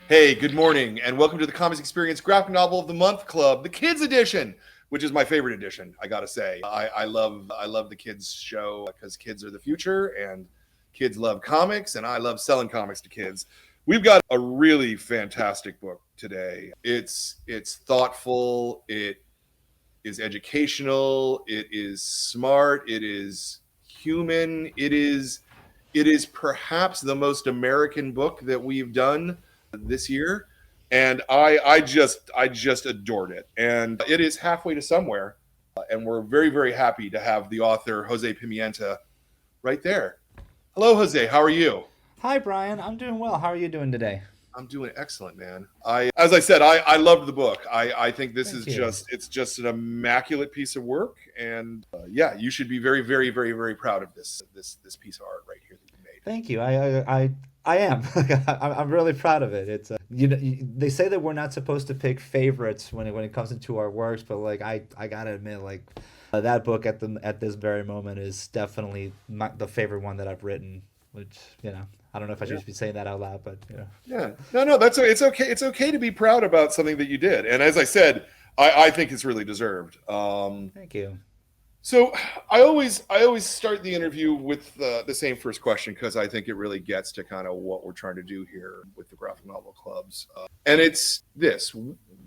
Hey, good morning, and welcome to the Comics Experience Graphic Novel of the Month Club, the Kids Edition, which is my favorite edition. I gotta say, I love the kids show because kids are the future, and kids love comics, and I love selling comics to kids. We've got a really fantastic book today. It's thoughtful, it is educational, it is smart, it is human, it is perhaps the most American book that we've done this year, and I just adored it. And it is halfway to somewhere, and we're very happy to have the author Jose Pimienta right there. Hello, Jose. How are you? Hi, Brian. I'm doing well. How are you doing today? I'm doing excellent, man. As I said, I loved the book. I think this is Thank you. just an immaculate piece of work, and yeah, you should be very proud of this piece of art right here that you made. Thank you. I am. I'm really proud of it. They say that we're not supposed to pick favorites when it comes into our works, but like I gotta admit, like that book at this very moment is definitely the favorite one that I've written. Which I don't know if I Yeah. should be saying that out loud, but Yeah, no, that's it's okay. It's okay to be proud about something that you did, and as I said, I think it's really deserved. thank you. So I always start the interview with the same first question because I think it really gets to kind of what we're trying to do here with the graphic novel clubs, and it's this: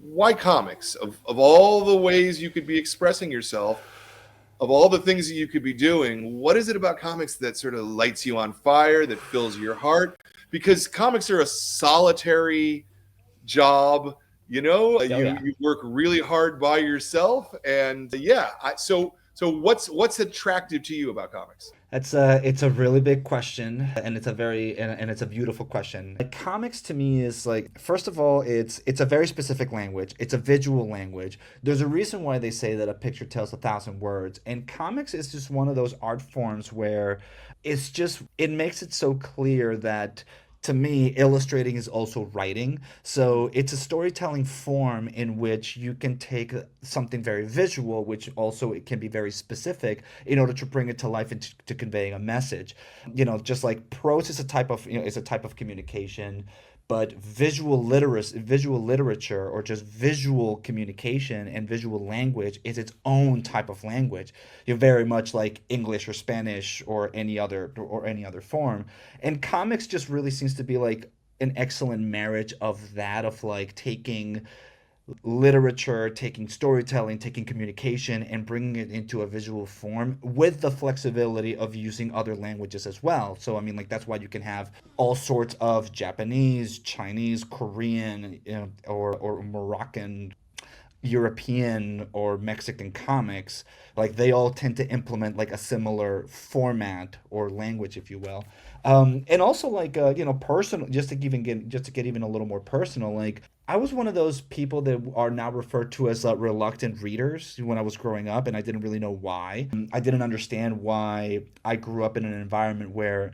why comics? Of all the ways you could be expressing yourself, of all the things that you could be doing, what is it about comics that sort of lights you on fire, that fills your heart? Because comics are a solitary job. Oh You yeah. you work really hard by yourself, and yeah. So what's attractive to you about comics? It's a really big question, and and it's a beautiful question. Like, comics to me is like, first of all, it's a very specific language. It's a visual language. There's a reason why they say that a picture tells 1,000 words, and comics is just one of those art forms where it makes it so clear that, to me, illustrating is also writing. So it's a storytelling form in which you can take something very visual, which also it can be very specific, in order to bring it to life and to conveying a message. Just like prose is a type of is a type of communication, but visual literature, or just visual communication and visual language, is its own type of language. You're very much like English or Spanish or any other form. And comics just really seems to be like an excellent marriage of that, of like taking literature, taking storytelling, taking communication, and bringing it into a visual form with the flexibility of using other languages as well. So, I mean, like, that's why you can have all sorts of Japanese, Chinese, Korean, or Moroccan, European, or Mexican comics. Like, they all tend to implement like a similar format or language, if you will. And also, like, personal. Just to get even a little more personal, like, I was one of those people that are now referred to as reluctant readers when I was growing up, and I didn't really know why. I didn't understand why I grew up in an environment where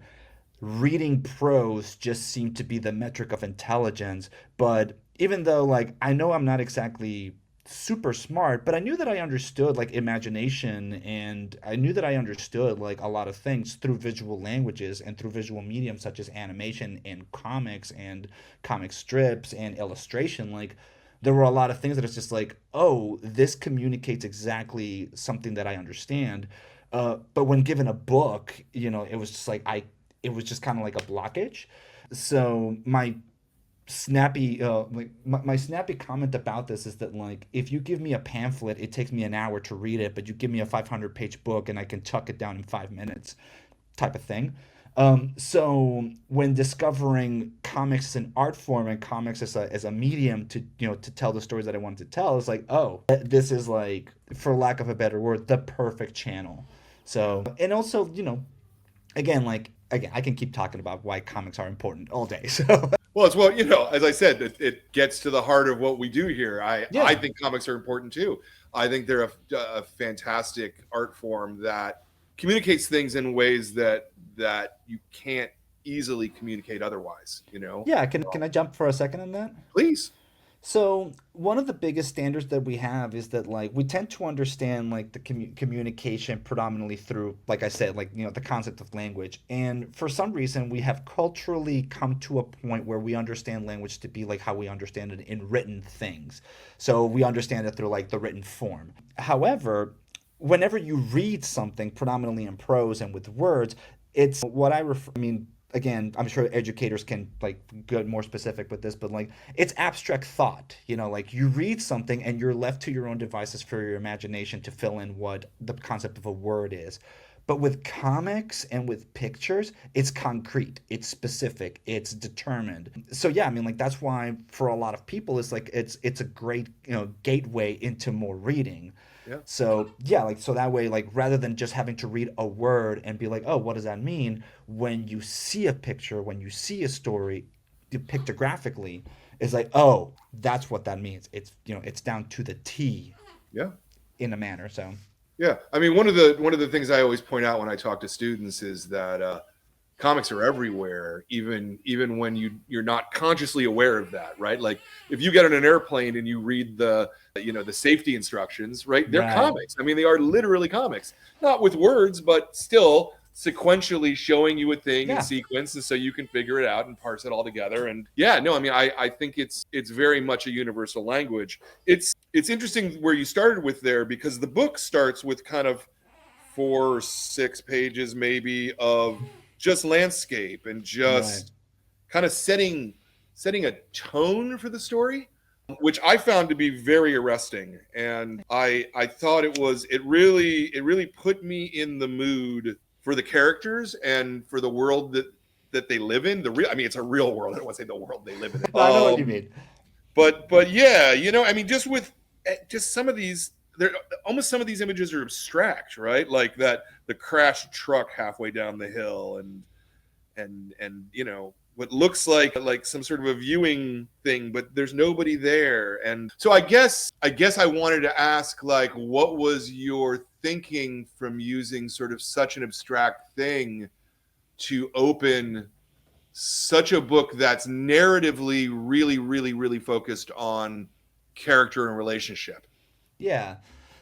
reading prose just seemed to be the metric of intelligence. But even though, like, I know I'm not exactly super smart, but I knew that I understood like imagination, and I knew that I understood like a lot of things through visual languages and through visual mediums such as animation and comics and comic strips and illustration. Like, there were a lot of things that it's just like, oh, this communicates exactly something that I understand. But when given a book, it was just like it was just kind of like a blockage. So my snappy comment about this is that, like, if you give me a pamphlet, it takes me an hour to read it, but you give me a 500-page book and I can chuck it down in 5 minutes, type of thing. So when discovering comics as an art form and comics as a medium to to tell the stories that I wanted to tell, it's like, oh, this is, like, for lack of a better word, the perfect channel. So, and also, again, like, again, I can keep talking about why comics are important all day. So Well, as I said, it gets to the heart of what we do here. I yeah. think comics are important too. I think they're a fantastic art form that communicates things in ways that you can't easily communicate otherwise. Yeah, can I jump for a second on that? Please. So one of the biggest standards that we have is that like we tend to understand like the communication predominantly through, like I said, like the concept of language. And for some reason, we have culturally come to a point where we understand language to be like how we understand it in written things. So we understand it through like the written form. However, whenever you read something predominantly in prose and with words, it's what I mean, again, I'm sure educators can like get more specific with this, but like it's abstract thought. Like you read something and you're left to your own devices for your imagination to fill in what the concept of a word is. But with comics and with pictures, it's concrete, it's specific, it's determined. So yeah, I mean like that's why for a lot of people it's like it's a great, gateway into more reading. Yeah. So yeah, like so that way, like rather than just having to read a word and be like, oh, what does that mean? When you see a picture, when you see a story, pictographically, it's like, oh, that's what that means. It's down to the T Yeah. in a manner. So Yeah. I mean, one of the things I always point out when I talk to students is that comics are everywhere, even when you're not consciously aware of that, right? Like if you get on an airplane and you read the safety instructions, right? They're right, comics. I mean, they are literally comics, not with words, but still sequentially showing you a thing in yeah, sequence, and so you can figure it out and parse it all together. And yeah, no, I mean, I think it's very much a universal language. It's interesting where you started with there because the book starts with kind of 4 or 6 pages maybe of just landscape and right. just kind of setting a tone for the story, which I found to be very arresting. And I thought it really put me in the mood for the characters and for the world that they live in. I mean, it's a real world. I don't want to say the world they live in. No, I know what you mean. But yeah, I mean, just with just some of these, there almost some of these images are abstract, right? Like that the crashed truck halfway down the hill, and what looks like some sort of a viewing thing, but there's nobody there. And so I guess I wanted to ask, like, what was your thinking from using sort of such an abstract thing to open such a book that's narratively really, really, really focused on character and relationship. Yeah.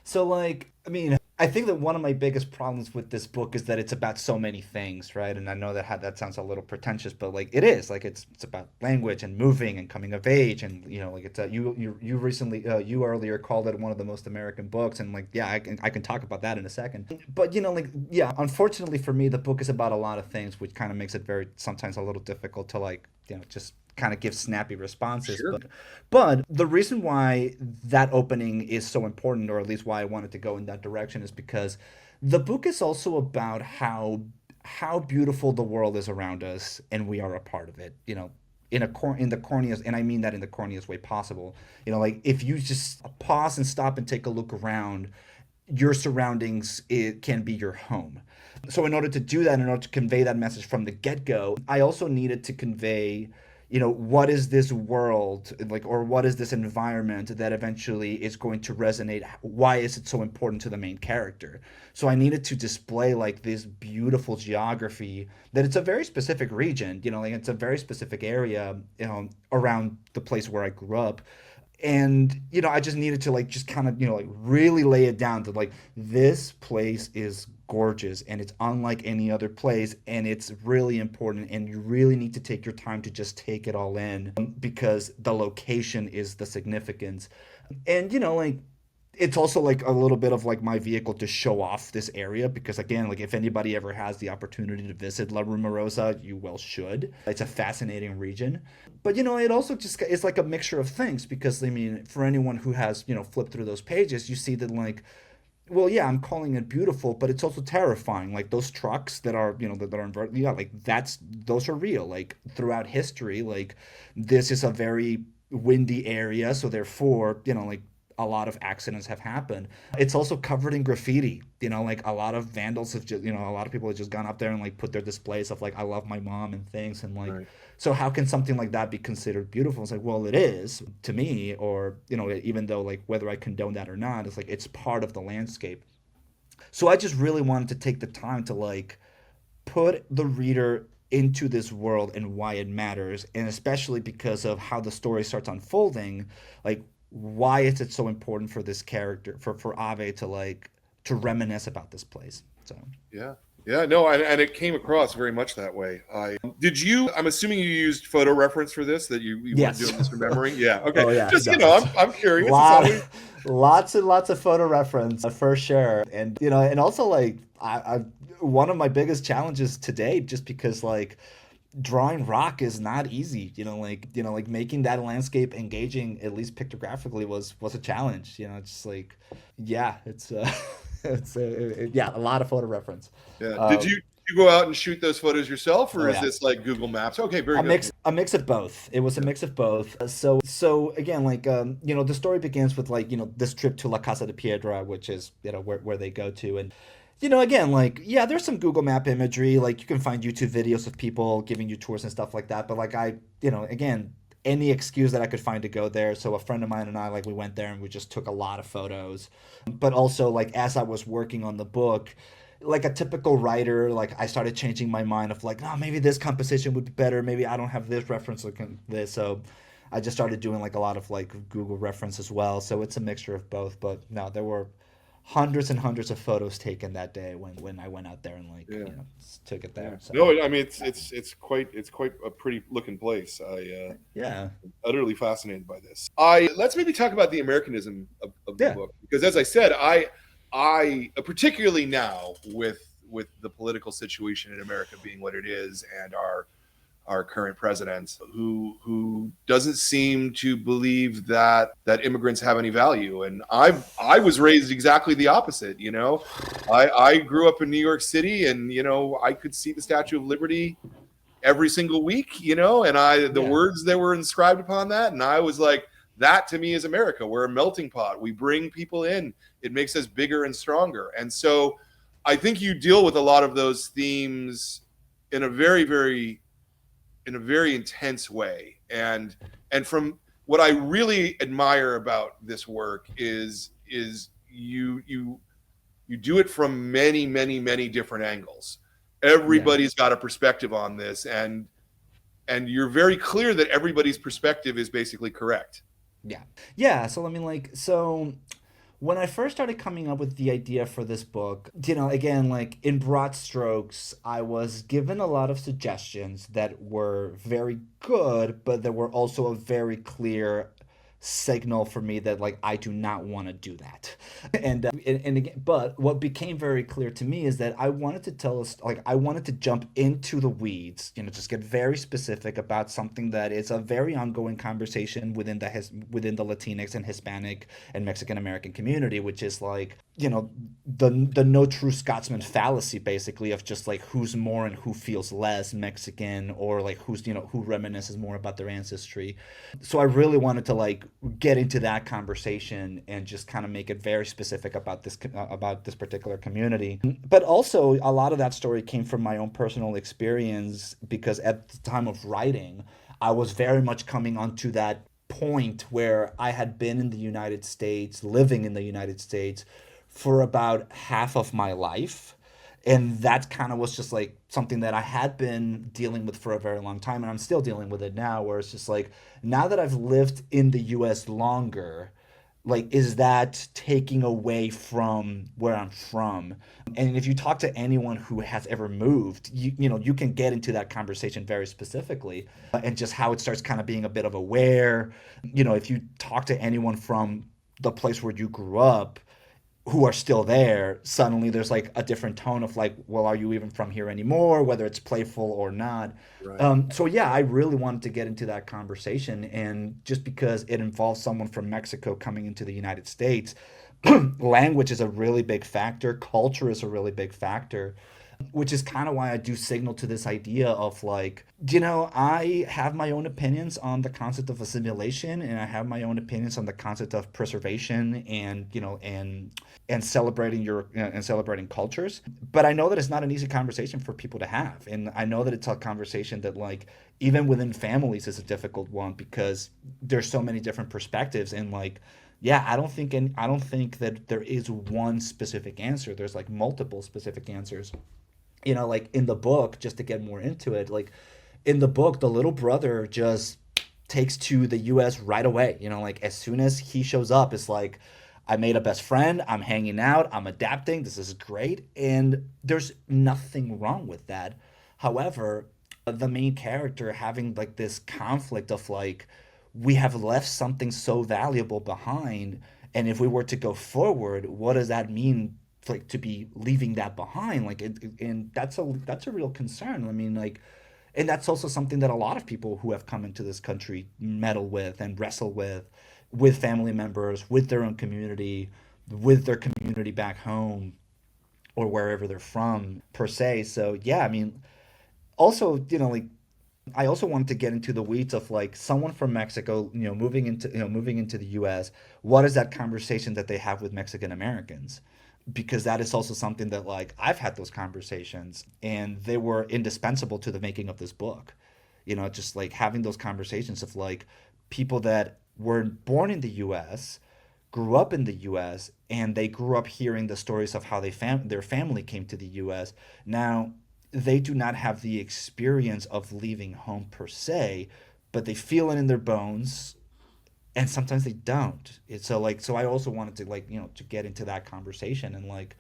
So like, I mean, I think that one of my biggest problems with this book is that it's about so many things, right? And I know that sounds a little pretentious, but like it is. Like it's about language and moving and coming of age, and like it's you recently you earlier called it one of the most American books, and like yeah, I can talk about that in a second. But like yeah, unfortunately for me, the book is about a lot of things, which kind of makes it very sometimes a little difficult to like just kind of give snappy responses. Sure. But the reason why that opening is so important, or at least why I wanted to go in that direction, is because the book is also about how beautiful the world is around us, and we are a part of it. In the corniest, and I mean that in the corniest way possible. Like if you just pause and stop and take a look around, your surroundings it can be your home. So in order to do that, in order to convey that message from the get-go, I also needed to convey what is this world like, or what is this environment that eventually is going to resonate? Why is it so important to the main character? So I needed to display like this beautiful geography, that it's a very specific region, like it's a very specific area, around the place where I grew up. And I just needed to like just kind of like really lay it down to like, this place is gorgeous and it's unlike any other place, and it's really important, and you really need to take your time to just take it all in, because the location is the significance. And like it's also like a little bit of like my vehicle to show off this area, because again, like if anybody ever has the opportunity to visit La Rumorosa, you well should. It's a fascinating region. But it also just it's like a mixture of things, because I mean, for anyone who has flipped through those pages, you see that like, well, yeah, I'm calling it beautiful, but it's also terrifying. Like those trucks that are, that are inverted, yeah, like those are real. Like throughout history, like this is a very windy area, so therefore, like a lot of accidents have happened. It's also covered in graffiti. Like a lot of vandals have just, a lot of people have just gone up there and like put their displays of like, I love my mom and things. And like, Right. so how can something like that be considered beautiful? It's like, well, it is to me, or, even though like whether I condone that or not, it's like, it's part of the landscape. So I just really wanted to take the time to like put the reader into this world and why it matters, and especially because of how the story starts unfolding, like why is it so important for this character for Ave to like to reminisce about this place. So Yeah. Yeah, no, and it came across very much that way. I did you. I'm assuming you used photo reference for this. That you weren't yes. doing this from memory. Yeah. Okay. Oh yeah, Just no, I'm curious. It's lot, always lots and lots of photo reference for sure, and and also like I one of my biggest challenges today, just because like drawing rock is not easy. Like making that landscape engaging, at least pictographically, was a challenge. It's just like, yeah, it's yeah, a lot of photo reference. yeah. Um, You go out and shoot those photos yourself, or oh is yeah, this like Google Maps? Okay, very a good. mix of both. It was a Yeah. mix of both. So again, like the story begins with like this trip to La Casa de Piedra, which is where they go to, and again, like, yeah, there's some Google Map imagery. Like, you can find YouTube videos of people giving you tours and stuff like that. But, like, again, any excuse that I could find to go there. So, a friend of mine and I, like, we went there and we just took a lot of photos. But also, like, as I was working on the book, like a typical writer, like, I started changing my mind of, like, oh, maybe this composition would be better. Maybe I don't have this reference like this. So, I just started doing, like, a lot of, like, Google reference as well. So, it's a mixture of both. But, no, there were hundreds and hundreds of photos taken that day when I went out there and like Yeah. took it Yeah. there. So No, I mean it's quite a pretty looking place. yeah, Utterly fascinated by this. I Let's maybe talk about the Americanism of the yeah, book, because as I said, I particularly now with the political situation in America being what it is, and our current president who doesn't seem to believe that immigrants have any value. And I was raised exactly the opposite. I grew up in New York City, and I could see the Statue of Liberty every single week, and the yeah, words that were inscribed upon that, and I was like, that to me is America. We're a melting pot. We bring people in. It makes us bigger and stronger. And so I think you deal with a lot of those themes in a very intense way. And from what I really admire about this work is you do it from many, many, many different angles. yeah, Everybody's got a perspective on this, and you're very clear that everybody's perspective is basically correct. yeah, yeah. So I mean, like, so when I first started coming up with the idea for this book, again, like in broad strokes, I was given a lot of suggestions that were very good, but there were also a very clear signal for me that like I do not want to do that. And again, but what became very clear to me is that I wanted to tell us, like, I wanted to jump into the weeds, just get very specific about something that is a very ongoing conversation within the Latinx and Hispanic and Mexican American community, which is like, the no true Scotsman fallacy, basically, of just like who's more and who feels less Mexican, or like who's who reminisces more about their ancestry. So I really wanted to like get into that conversation and just kind of make it very specific about this particular community. But also a lot of that story came from my own personal experience, because at the time of writing, I was very much coming onto that point where I had been in the United States, living in the United States for about half of my life. And that kind of was just like something that I had been dealing with for a very long time. And I'm still dealing with it now, where it's just like, now that I've lived in the US longer, like, is that taking away from where I'm from? And if you talk to anyone who has ever moved, you can get into that conversation very specifically, and just how it starts kind of being a bit of a where, if you talk to anyone from the place where you grew up who are still there, suddenly there's like a different tone of like, well, are you even from here anymore? Whether it's playful or not. Right. So yeah, I really wanted to get into that conversation, and just because it involves someone from Mexico coming into the United States, language is a really big factor. Culture is a really big factor, which is kind of why I do signal to this idea of like, I have my own opinions on the concept of assimilation, and I have my own opinions on the concept of preservation, and and celebrating and celebrating cultures. But I know that it's not an easy conversation for people to have, and I know that it's a conversation that like even within families is a difficult one, because there's so many different perspectives, and like, yeah, I don't think that there is one specific answer. There's like multiple specific answers. like in the book, just to get more into it, like in the book, the little brother just takes to the US right away. Like as soon as he shows up, it's like, I made a best friend, I'm hanging out, I'm adapting, this is great. And there's nothing wrong with that. However, the main character having like this conflict of like, we have left something so valuable behind. And if we were to go forward, what does that mean? Like to be leaving that behind, like and that's a real concern. I mean, like, and that's also something that a lot of people who have come into this country meddle with and wrestle with family members, with their own community, with their community back home or wherever they're from per se. So yeah, I mean, also, like I also wanted to get into the weeds of like someone from Mexico, moving into the US, what is that conversation that they have with Mexican Americans? Because that is also something that like I've had those conversations and they were indispensable to the making of this book. Just like having those conversations of like people that were born in the US, grew up in the US, and they grew up hearing the stories of how their family came to the US. Now, they do not have the experience of leaving home per se, but they feel it in their bones, and sometimes they don't. So I also wanted to like to get into that conversation and like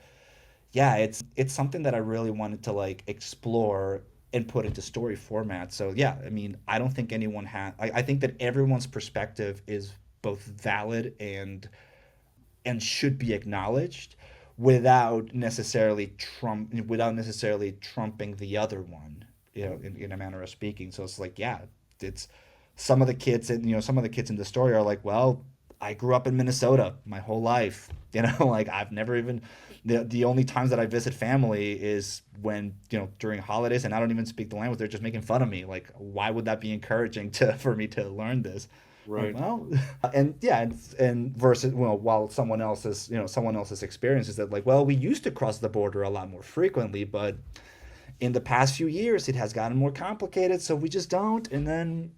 yeah, it's something that I really wanted to like explore and put into story format. So yeah, I mean, I don't think I think that everyone's perspective is both valid and should be acknowledged without necessarily trumping the other one, in a manner of speaking. So it's like, yeah, it's some of the kids in the story are like, well, I grew up in Minnesota my whole life. Like I've never even the only times that I visit family is when, during holidays, and I don't even speak the language. They're just making fun of me. Like, why would that be encouraging for me to learn this? Like, Right. well, and yeah, and versus, while someone else's experience is that like, well, we used to cross the border a lot more frequently, but in the past few years, it has gotten more complicated, so we just don't. And then,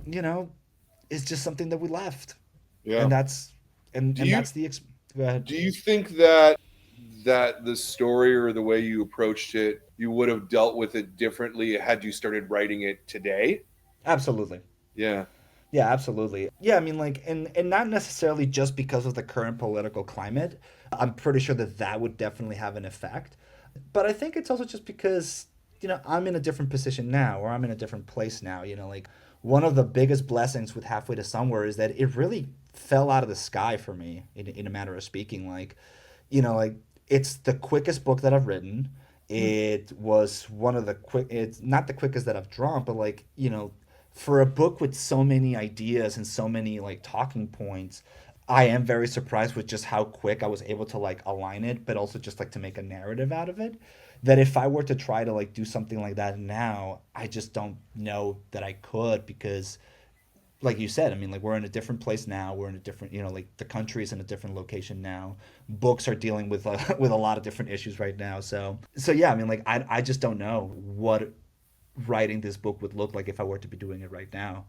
you know, it's just something that we left, Yeah. and that's Do and you that's go ahead. do you think that the story or the way you approached it, you would have dealt with it differently had you started writing it today? Absolutely. Yeah. Yeah, absolutely. Yeah, I mean, like, and not necessarily just because of the current political climate. I'm pretty sure that that would definitely have an effect. But I think it's also just because, I'm in a different position now, or I'm in a different place now. Like, one of the biggest blessings with Halfway to Somewhere is that it really fell out of the sky for me, in a matter of speaking. Like, like, it's the quickest book that I've written. Hmm. It was it's not the quickest that I've drawn, but like, for a book with so many ideas and so many like talking points, I am very surprised with just how quick I was able to like align it, but also just like to make a narrative out of it. That if I were to try to like do something like that now, I just don't know that I could, because like you said, I mean, like, we're in a different place now. We're in a different, like, the country is in a different location now. Books are dealing with with a lot of different issues right now. So yeah, I mean, like, I just don't know what writing this book would look like if I were to be doing it right now.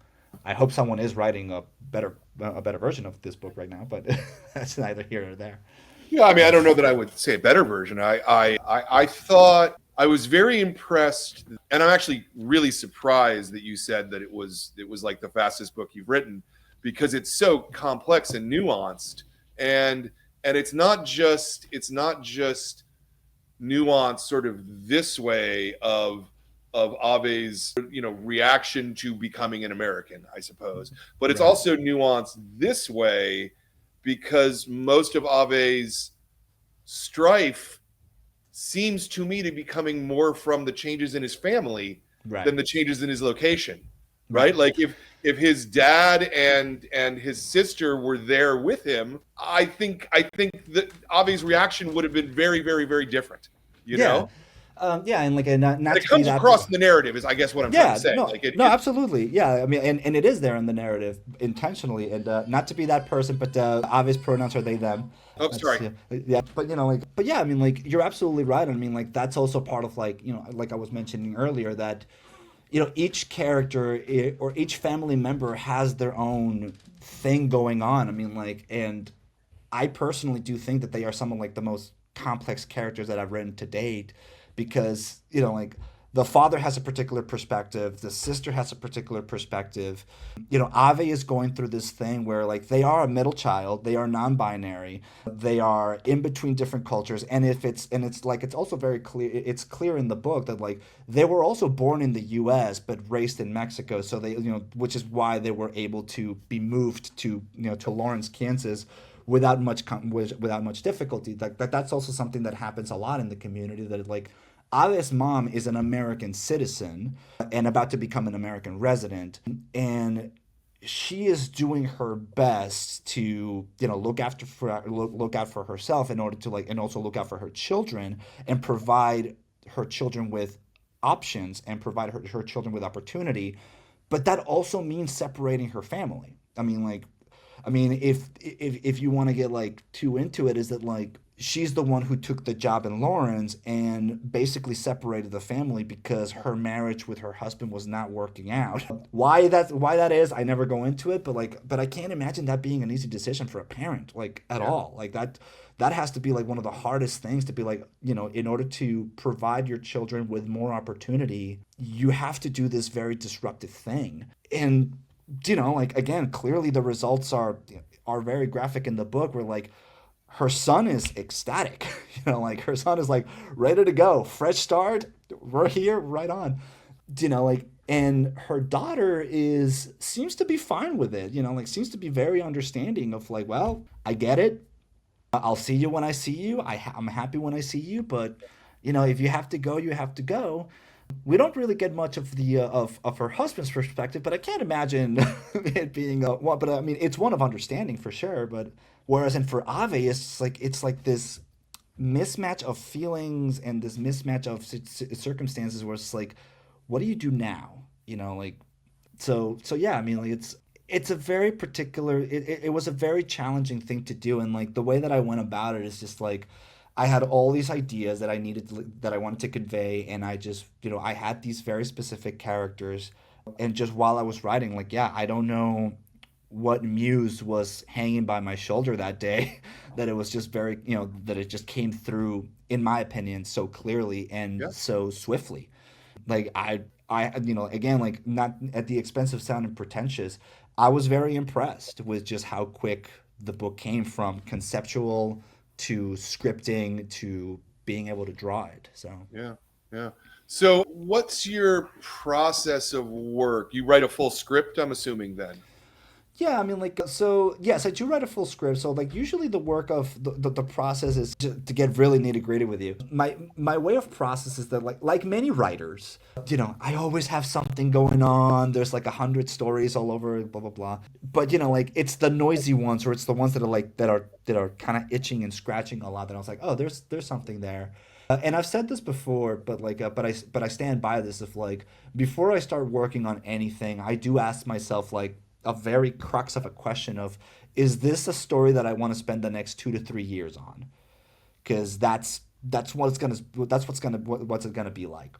I hope someone is writing a better version of this book right now, but that's neither here or there. Yeah, I mean, I don't know that I would say a better version. I thought I was very impressed, and I'm actually really surprised that you said that it was like the fastest book you've written, because it's so complex and nuanced, and it's not just nuance sort of this way of Ave's reaction to becoming an American, I suppose, but it's Right. also nuanced this way because most of Ave's strife seems to me to be coming more from the changes in his family than Right. the changes in his location, right? Right. Like if his dad and his sister were there with him, I think that Avi's reaction would have been very, very, very different, you Yeah. know? Yeah, and like, And not it to be comes that. across in the narrative is I guess what I'm trying to Yeah, say. no, Like it, no, it absolutely. Yeah, I mean, and it is there in the narrative intentionally, and not to be that person, but obvious pronouns are they them. oh That's sorry. yeah, yeah. But like, but yeah, I mean, like, you're absolutely right. I mean, like, that's also part of like, like I was mentioning earlier, that each character, or each family member has their own thing going on. I mean, like, and I personally do think that they are some of like the most complex characters that I've written to date, because like the father has a particular perspective, the sister has a particular perspective. Ave is going through this thing where like they are a middle child, they are non-binary, they are in between different cultures, and if it's like it's also very clear, it's clear in the book that like they were also born in the US but raised in Mexico, so they which is why they were able to be moved to to Lawrence, Kansas without much difficulty. Like that's also something that happens a lot in the community, that like Ave's mom is an American citizen and about to become an American resident, and she is doing her best to look out for herself in order to like, and also look out for her children and provide her children with options and provide her children with opportunity. But that also means separating her family. I mean, if you want to get like too into it, is that like she's the one who took the job in Lawrence and basically separated the family because her marriage with her husband was not working out. Why that is, I never go into it, but I can't imagine that being an easy decision for a parent, like at Yeah. all. Like that has to be like one of the hardest things, to be like, in order to provide your children with more opportunity, you have to do this very disruptive thing. And like again, clearly the results are very graphic in the book, where like her son is ecstatic. Like her son is like ready to go, fresh start, we're here, right on. Like, and her daughter is seems to be fine with it, like seems to be very understanding of like, well, I get it, I'll see you when I see you, I'm happy when I see you, but if you have to go, you have to go. We don't really get much of the of her husband's perspective, but I can't imagine it being one. But I mean, it's one of understanding for sure. But whereas in for Ave, it's like this mismatch of feelings and this mismatch of circumstances, where it's like, what do you do now? Like, so yeah. I mean, like it's a very particular. It was a very challenging thing to do, and like the way that I went about it is just like I had all these ideas that I wanted to convey, and I just I had these very specific characters, and just while I was writing, like yeah, I don't know what muse was hanging by my shoulder that day, that it was just very that it just came through, in my opinion, so clearly and Yeah. so swiftly. Like again, like not at the expense of sounding pretentious, I was very impressed with just how quick the book came from conceptual to scripting to being able to draw it. So Yeah. Yeah. So, what's your process of work? You write a full script, I'm assuming then. yeah, I mean, like, so yes, I do write a full script. So like usually the work of the process is to get really nitty gritty with you. My way of process is that like many writers, I always have something going on. There's like 100 stories all over, blah blah blah. But like it's the noisy ones, or it's the ones that are like that are kind of itching and scratching a lot. That I was like, oh, there's something there. And I've said this before, but like, but I stand by this. If like before I start working on anything, I do ask myself like a very crux of a question of, is this a story that I want to spend the next 2 to 3 years on? Because what's it gonna be like.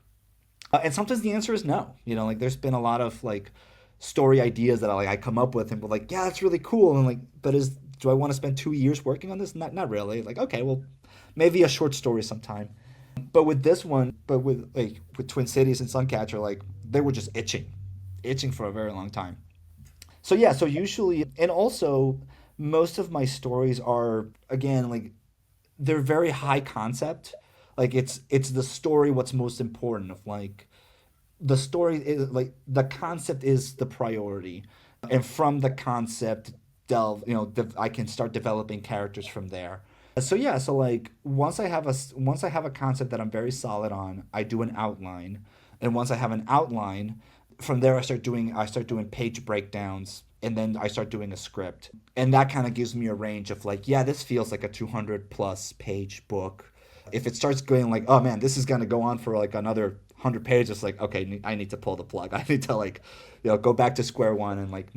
And sometimes the answer is no. Like there's been a lot of like story ideas that I come up with and we're like, yeah, that's really cool. And like, but do I want to spend 2 years working on this? Not really. Like, okay, well, maybe a short story sometime. But with this one, with Twin Cities and Suncatcher, like they were just itching for a very long time. So yeah, so usually, and also most of my stories are, again, like they're very high concept. Like it's the story what's most important, of like the story is like the concept is the priority, and from the concept I can start developing characters from there. So yeah, so like once I have a concept that I'm very solid on, I do an outline, and once I have an outline, from there I start doing page breakdowns, and then I start doing a script, and that kind of gives me a range of like, yeah, this feels like a 200 plus page book. If it starts going like, oh man, this is gonna go on for like another 100 pages, like okay, I need to pull the plug. I need to like go back to square one and like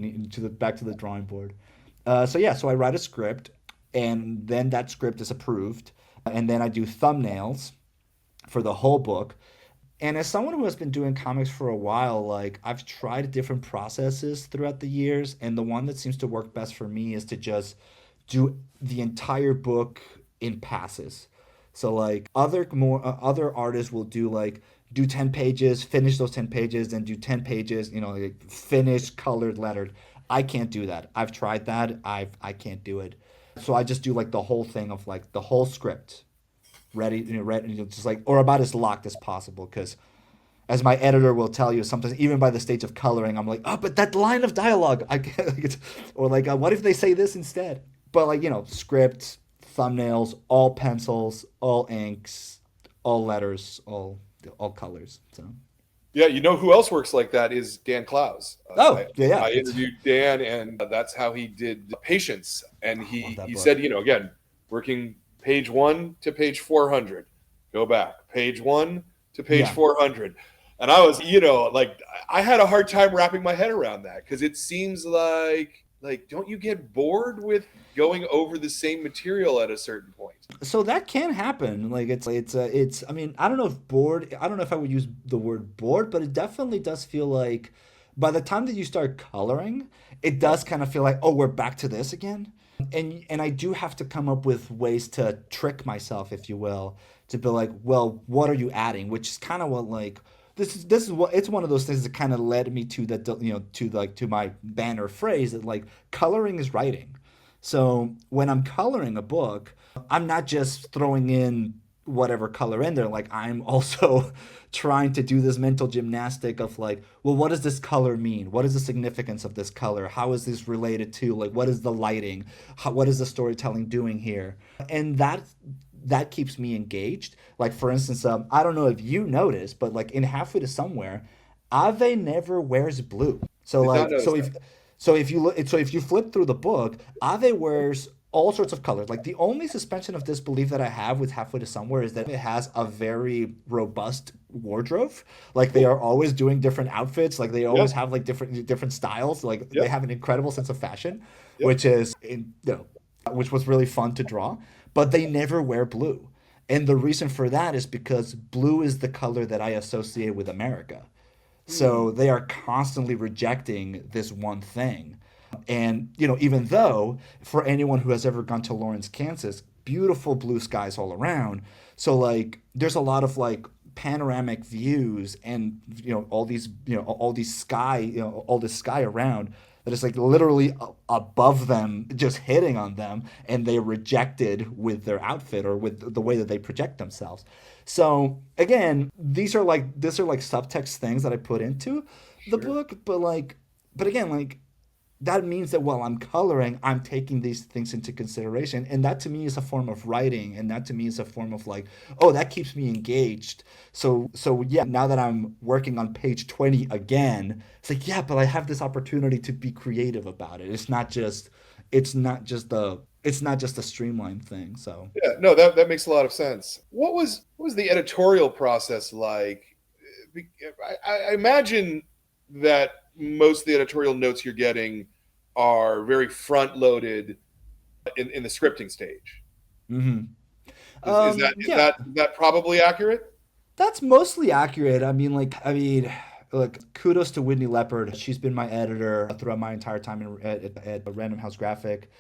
back to the drawing board. So yeah, so I write a script, and then that script is approved, and then I do thumbnails for the whole book. And as someone who has been doing comics for a while, like I've tried different processes throughout the years, and the one that seems to work best for me is to just do the entire book in passes. So like other artists will do 10 pages, finish those 10 pages, then do 10 pages, like finished, colored, lettered. I can't do that. I've tried that. I can't do it. So I just do like the whole thing of like the whole script ready, ready, just like, or about as locked as possible. Because as my editor will tell you, sometimes even by the stage of coloring, I'm like, oh, but that line of dialogue, I can't, or like, what if they say this instead? But like, script, thumbnails, all pencils, all inks, all letters, all colors. So. Yeah, you know who else works like that is Dan Clowes. Oh, yeah. I interviewed Dan, and that's how he did Patience. And he book. said, again, working page 1 to page 400, go back, page 1 to page 400. And I was, like I had a hard time wrapping my head around that because it seems like don't you get bored with going over the same material at a certain point? So that can happen. Like it's. I mean, I don't know if bored. I don't know if I would use the word bored, but it definitely does feel like by the time that you start coloring, it does kind of feel like, oh, we're back to this again. And I do have to come up with ways to trick myself, if you will, to be like, well, what are you adding? Which is kind of what like this is what it's one of those things that kind of led me to that to my banner phrase that like coloring is writing. So when I'm coloring a book, I'm not just throwing in whatever color in there. Like I'm also trying to do this mental gymnastic of like, well, what does this color mean? What is the significance of this color? How is this related to like what is the lighting? What is the storytelling doing here? And that keeps me engaged. Like for instance, I don't know if you noticed, but like in Halfway to Somewhere, Ave never wears blue. So Did not like notice that. so if you flip through the book, Ave wears all sorts of colors. Like the only suspension of disbelief that I have with Halfway to Somewhere is that it has a very robust wardrobe. Like they are always doing different outfits. Like they always Yep. have like different styles. Like they Yep. have an incredible sense of fashion, Yep. which was really fun to draw. But they never wear blue. And the reason for that is because blue is the color that I associate with America. Hmm. So they are constantly rejecting this one thing. And, even though for anyone who has ever gone to Lawrence, Kansas, beautiful blue skies all around. So, like, there's a lot of like panoramic views and, all these sky, all this sky around that is like literally above them, just hitting on them, and they rejected with their outfit or with the way that they project themselves. So again, these are like subtext things that I put into the Sure. book, but again, like that means that while I'm coloring, I'm taking these things into consideration. And that to me is a form of writing. And that to me is a form of like, oh, that keeps me engaged. So yeah, now that I'm working on page 20 again, it's like, yeah, but I have this opportunity to be creative about it. It's not just a streamlined thing. So Yeah, no, that makes a lot of sense. What was the editorial process like? I imagine that most of the editorial notes you're getting are very front loaded in the scripting stage. mhm. Is that is Yeah, that is that probably accurate? that's mostly accurate. I mean, look, kudos to Whitney Leopard. She's been my editor throughout my entire time at Random House Graphic,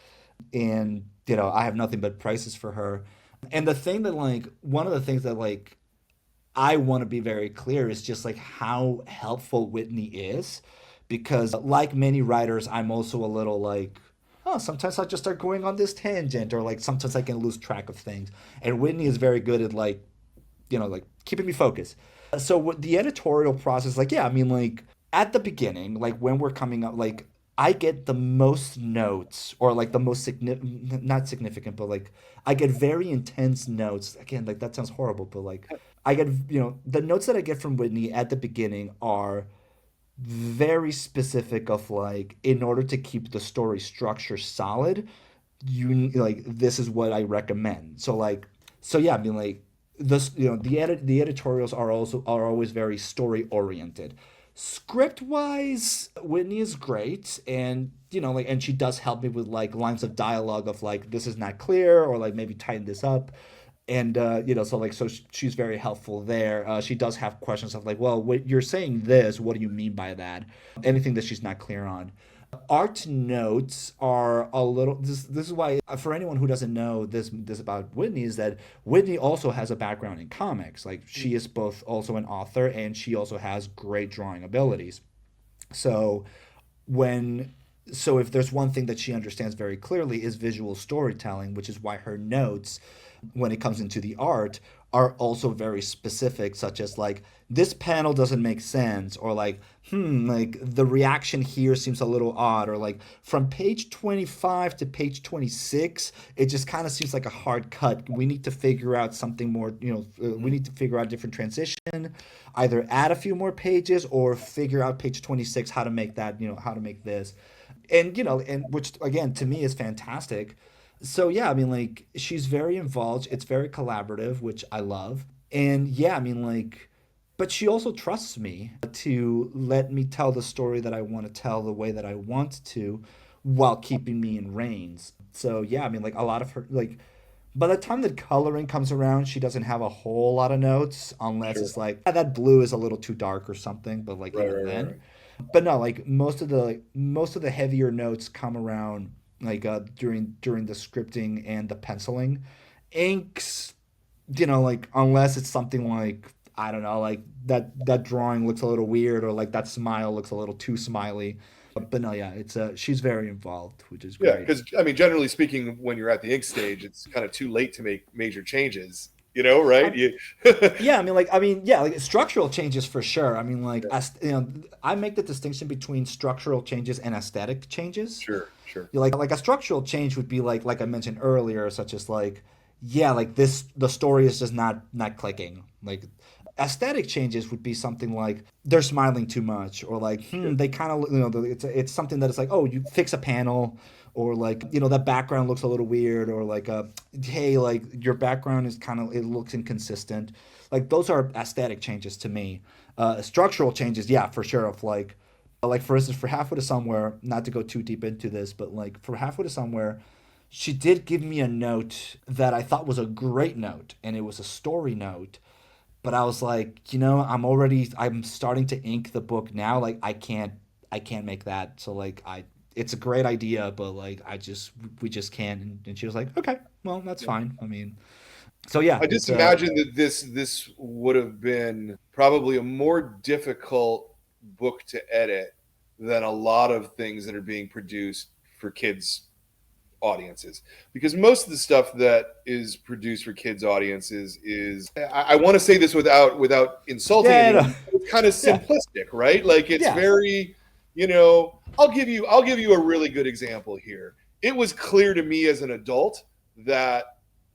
and I have nothing but prices for her. And the thing that like one of the things that like I want to be very clear is just like how helpful Whitney is, because like many writers, I'm also a little like. Oh, sometimes I just start going on this tangent, or like sometimes I can lose track of things. And Whitney is very good at like like keeping me focused. So what the editorial process, like, yeah, I mean, like at the beginning, like when we're coming up, like I get the most notes or like the most significant, not significant, but like I get very intense notes. Again, like that sounds horrible, but like I get, the notes that I get from Whitney at the beginning are very specific of like, in order to keep the story structure solid, you like this is what I recommend. So yeah, I mean like this the editorials are always very story oriented. Script wise, Whitney is great, and and she does help me with like lines of dialogue of like this is not clear, or like maybe tighten this up. And so she's very helpful there. She does have questions of like, well, you're saying this, what do you mean by that? Anything that she's not clear on. Art notes are a little. This is why, for anyone who doesn't know this about Whitney, is that Whitney also has a background in comics. Like she is both also an author and she also has great drawing abilities. So when so if there's one thing that she understands very clearly is visual storytelling, which is why her notes when it comes into the art are also very specific, such as like this panel doesn't make sense, or like like the reaction here seems a little odd, or like from page 25 to page 26 it just kind of seems like a hard cut. We need to figure out something more, we need to figure out a different transition, either add a few more pages or figure out page 26 how to make that, how to make this. And and which again to me is fantastic. So yeah, I mean, like she's very involved. It's very collaborative, which I love. And yeah, I mean, like, but she also trusts me to let me tell the story that I want to tell the way that I want to, while keeping me in reins. So yeah, I mean, like a lot of her, like by the time the coloring comes around, she doesn't have a whole lot of notes, unless Sure. it's like, "Ah, that blue is a little too dark or something." But like Right, even right, right, then, right. but no, like most of the heavier notes come around like during the scripting and the penciling. Inks, like unless it's something like, I don't know, like that drawing looks a little weird, or like that smile looks a little too smiley. But no, yeah, it's she's very involved, which is Yeah, great. because I mean, generally speaking, when you're at the ink stage, it's kind of too late to make major changes. You know, right? Um, You, yeah, I mean, yeah, like structural changes for sure. I mean, like yeah, as I make the distinction between structural changes and aesthetic changes. sure, sure. Like a structural change would be like I mentioned earlier, such as like, yeah, like this the story is just not clicking. Like aesthetic changes would be something like they're smiling too much, or like Yeah. they kind of, it's something that is like, oh, you fix a panel, or like that background looks a little weird, or like hey, like your background is kind of, it looks inconsistent. Like those are aesthetic changes to me. Structural changes, yeah, for sure, of like for instance, for Halfway to Somewhere, not to go too deep into this, but like for Halfway to Somewhere, she did give me a note that I thought was a great note, and it was a story note. But I was like, I'm starting to ink the book now. Like I can't make that. So like it's a great idea, but like we just can't. And she was like, okay, well that's Yeah. fine. I mean, so yeah, I it's just imagine that this would have been probably a more difficult book to edit than a lot of things that are being produced for kids audiences, because most of the stuff that is produced for kids audiences is, I want to say this without insulting yeah, anyone, no, it's kind of yeah, simplistic, right? Like it's yeah, very, I'll give you a really good example here. It was clear to me as an adult that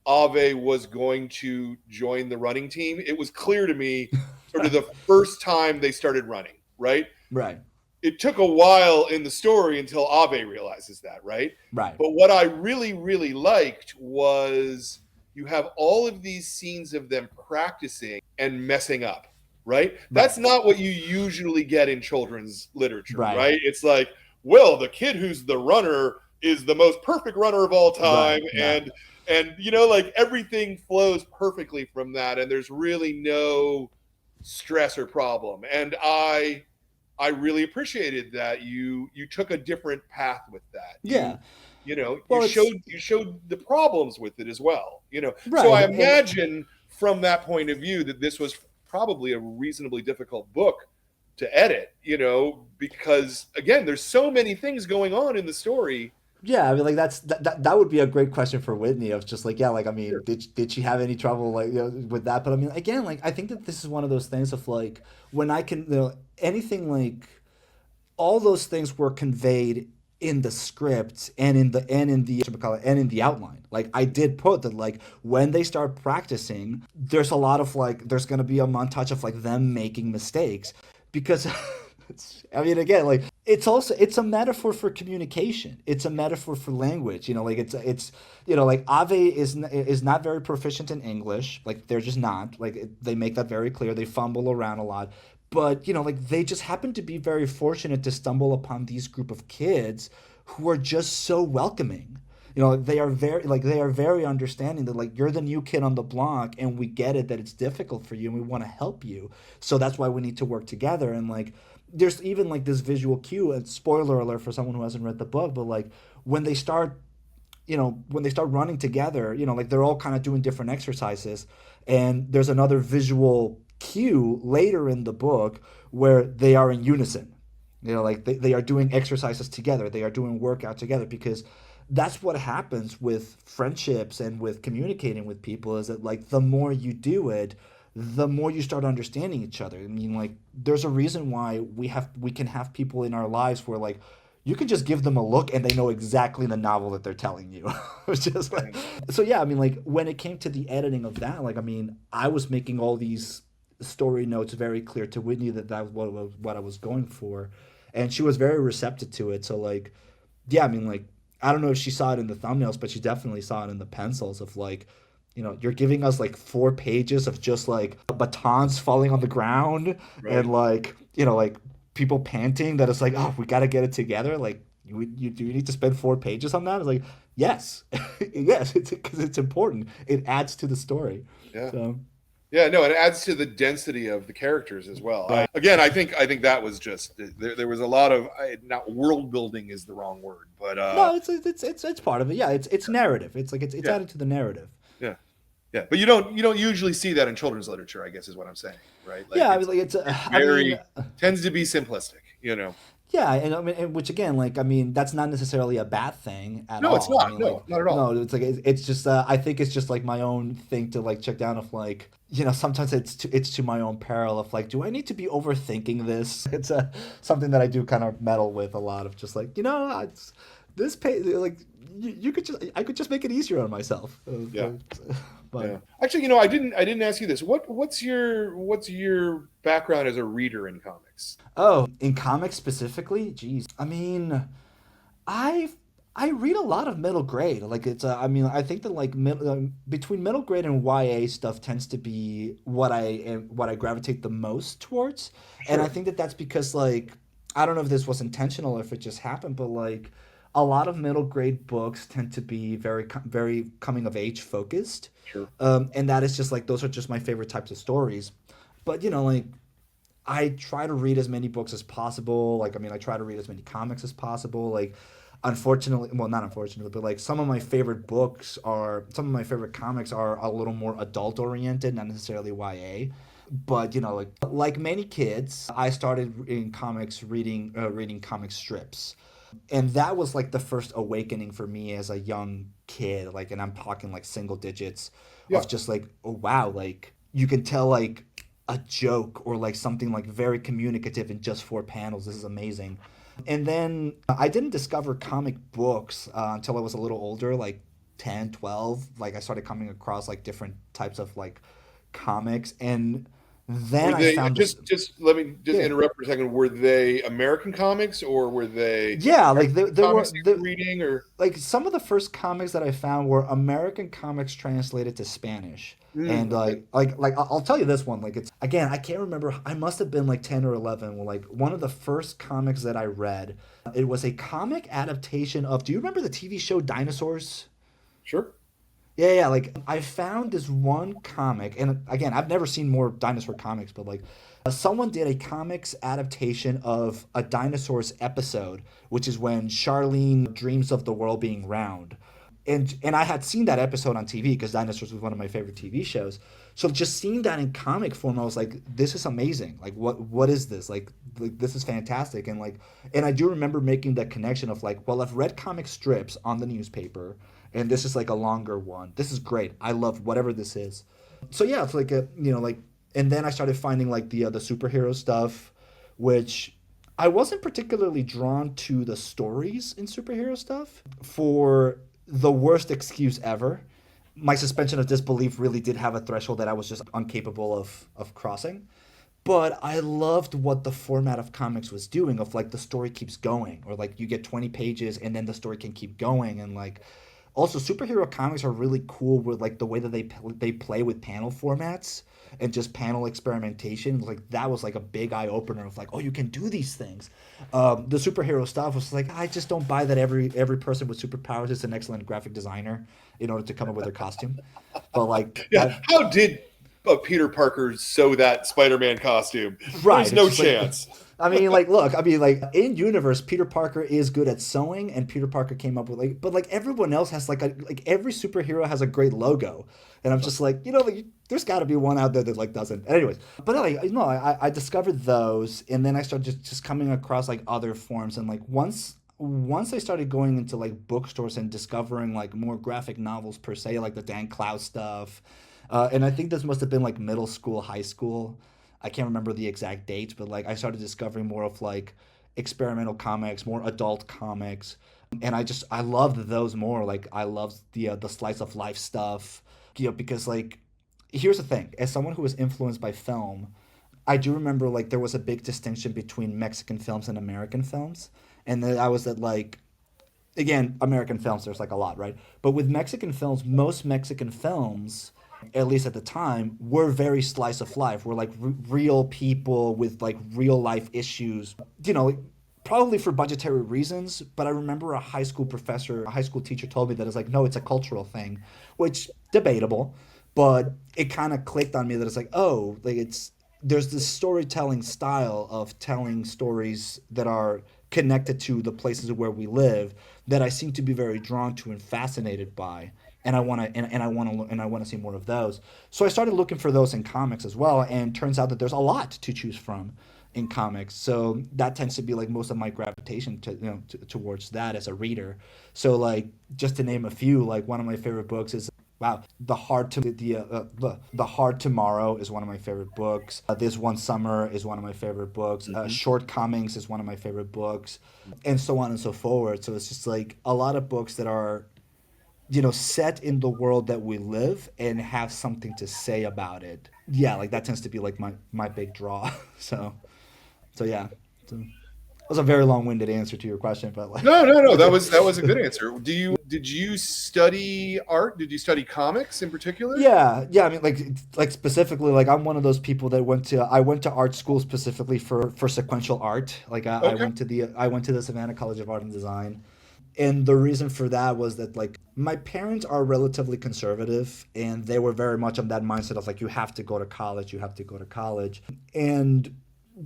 Ave was going to join the running team. It was clear to me sort of the first time they started running, right? right, It took a while in the story until Ave realizes that, right? right, But what I really, really liked was you have all of these scenes of them practicing and messing up, right? right, That's not what you usually get in children's literature, right, right? It's like, well, the kid who's the runner is the most perfect runner of all time, right, right. and like everything flows perfectly from that, and there's really no stress or problem. And I really appreciated that you took a different path with that. You Yeah. you know you Well, it's showed you showed the problems with it as well. So right, I and imagine from that point of view that this was probably a reasonably difficult book to edit. Because again, there's so many things going on in the story. yeah, I mean, like that would be a great question for Whitney, of just like, yeah, like I mean, Sure. did she have any trouble like, with that? But I mean, again, like I think that this is one of those things of like when I can, anything like all those things were conveyed in the script and and in the outline. Like I did put that, like when they start practicing, there's a lot of like there's gonna be a montage of like them making mistakes, because I mean, again, like it's a metaphor for communication. It's a metaphor for language. Like it's like Ave is not very proficient in English. Like they're just not. Like they make that very clear. They fumble around a lot, but like they just happen to be very fortunate to stumble upon these group of kids who are just so welcoming. They are very understanding that like you're the new kid on the block, and we get it that it's difficult for you, and we want to help you. So that's why we need to work together. And like there's even like this visual cue, and spoiler alert for someone who hasn't read the book, but like when they start, when they start running together, like they're all kind of doing different exercises, and there's another visual cue later in the book where they are in unison. Like they are doing exercises together, they are doing workout together, because that's what happens with friendships and with communicating with people, is that like the more you do it, the more you start understanding each other. I mean, like there's a reason why we can have people in our lives where like you can just give them a look and they know exactly the novel that they're telling you. It's just like, so yeah, I mean, like when it came to the editing of that, like I mean, I was making all these story notes very clear to Whitney that that was what I was going for, and she was very receptive to it. So like, yeah, I mean, like I don't know if she saw it in the thumbnails, but she definitely saw it in the pencils of like, you're giving us like 4 pages of just like batons falling on the ground, Right. and like, like people panting, that it's like, oh, we got to get it together. Like, you do you need to spend 4 pages on that? It's like, yes, yes, it's because it's important. It adds to the story. Yeah. So, Yeah, no, it adds to the density of the characters as well. right. Again, I think that was just there was a lot of not world building is the wrong word, but No, it's part of it. Yeah, it's narrative. It's like it's yeah, added to the narrative. yeah, yeah. But you don't usually see that in children's literature, I guess is what I'm saying, right? Like Yeah, I mean, like it's I mean, very tends to be simplistic, you know. yeah, and I mean, which again, like, I mean, that's not necessarily a bad thing at No, it's all. I not. mean, like, No, not at all. no, it's like it's just, I think it's just like my own thing to like check down of like, sometimes it's to my own peril of like, do I need to be overthinking this? It's something that I do kind of meddle with a lot of just like, it's this page like I could just make it easier on myself. Yeah. But Yeah. Actually, I didn't ask you this. What's your background as a reader in comics? oh, in comics specifically, geez, I mean. I I read a lot of middle grade. Like it's I mean I think that like between middle grade and YA stuff tends to be what I gravitate the most towards. And I Sure. think that that's because like I don't know if this was intentional or if it just happened, but like a lot of middle grade books tend to be very coming of age focused. Sure. And that is just like those are just my favorite types of stories. But like I try to read as many books as possible. Like, I mean, I try to read as many comics as possible. Like, unfortunately, well, not unfortunately, but like some of my favorite comics are a little more adult oriented, not necessarily YA. But like many kids, I started in comics reading comic strips, and that was like the first awakening for me as a young kid. Like, and I'm talking like single digits Yeah. of just like, oh wow, like you can tell like a joke or like something like very communicative in just 4 panels. This is amazing. And then I didn't discover comic books until I was a little older, like 10, 12. Like I started coming across like different types of like comics. And Were then I they found this. just let me just Yeah. interrupt for a second. Were they American comics or were they Yeah, like French there comics were you the were reading or like some of the first comics that I found were American comics translated to Spanish. And okay. I'll tell you this one, like it's again, I can't remember, I must have been like 10 or 11 when like one of the first comics that I read, it was a comic adaptation of, do you remember the TV show Dinosaurs? Sure. Yeah, yeah, like I found this one comic, and again, I've never seen more dinosaur comics, but like someone did a comics adaptation of a dinosaurs episode, which is when Charlene dreams of the world being round. And I had seen that episode on TV because Dinosaurs was one of my favorite TV shows. So just seeing that in comic form, I was like, this is amazing. Like what is this? Like this is fantastic. And I do remember making that connection of like, well, I've read comic strips on the newspaper and this is like a longer one. This is great. I love whatever this is. So yeah, it's like like, and then I started finding like the superhero stuff, which I wasn't particularly drawn to the stories in superhero stuff for the worst excuse ever. My suspension of disbelief really did have a threshold that I was just incapable of crossing. But I loved what the format of comics was doing of like the story keeps going or like you get 20 pages and then the story can keep going and like also superhero comics are really cool with like the way that they play with panel formats and just panel experimentation. Like that was like a big eye opener of like, oh, you can do these things. The superhero stuff was like, I just don't buy that every person with superpowers is an excellent graphic designer in order to come up with their costume. But like Yeah. that, How did of Peter Parker sew that Spider-Man costume. Right. There's It's no just like, chance. I mean, like, look, I mean, like, in universe, Peter Parker is good at sewing, and Peter Parker came up with like, but like everyone else has like every superhero has a great logo, and I'm just like, like, there's got to be one out there that like doesn't. Anyways, but like, I discovered those, and then I started just coming across like other forms, and like once I started going into like bookstores and discovering like more graphic novels per se, like the Dan Clowes stuff, and I think this must have been like middle school, high school. I can't remember the exact dates, but like I started discovering more of like experimental comics, more adult comics, and I loved those more. Like I loved the slice of life stuff, because like here's the thing: as someone who was influenced by film, I do remember like there was a big distinction between Mexican films and American films, and that I was at like again, American films, there's like a lot, right? But with Mexican films, most Mexican films, at least at the time, were very slice of life. Were like real people with like real life issues, like, probably for budgetary reasons. But I remember a high school professor, a high school teacher told me that it's like, no, it's a cultural thing, which debatable, but it kind of clicked on me that it's like, oh, like there's this storytelling style of telling stories that are connected to the places where we live that I seem to be very drawn to and fascinated by. And I want to and I want to see more of those. So I started looking for those in comics as well, and turns out that there's a lot to choose from in comics. So that tends to be like most of my gravitation towards that as a reader. So like just to name a few, like one of my favorite books is wow, the Hard Tomorrow is one of my favorite books. This One Summer is one of my favorite books. Mm-hmm. Shortcomings is one of my favorite books, and so on and so forward. So it's just like a lot of books that are set in the world that we live and have something to say about it. Yeah, like that tends to be like my big draw. So yeah. So, that was a very long-winded answer to your question, but like No, no, no. That was a good answer. Did you study art? Did you study comics in particular? yeah, yeah. I mean, like specifically, like I'm one of those people that I went to art school specifically for sequential art. Like Okay. I went to the Savannah College of Art and Design, and the reason for that was that like my parents are relatively conservative, and they were very much on that mindset of like you have to go to college, you have to go to college, and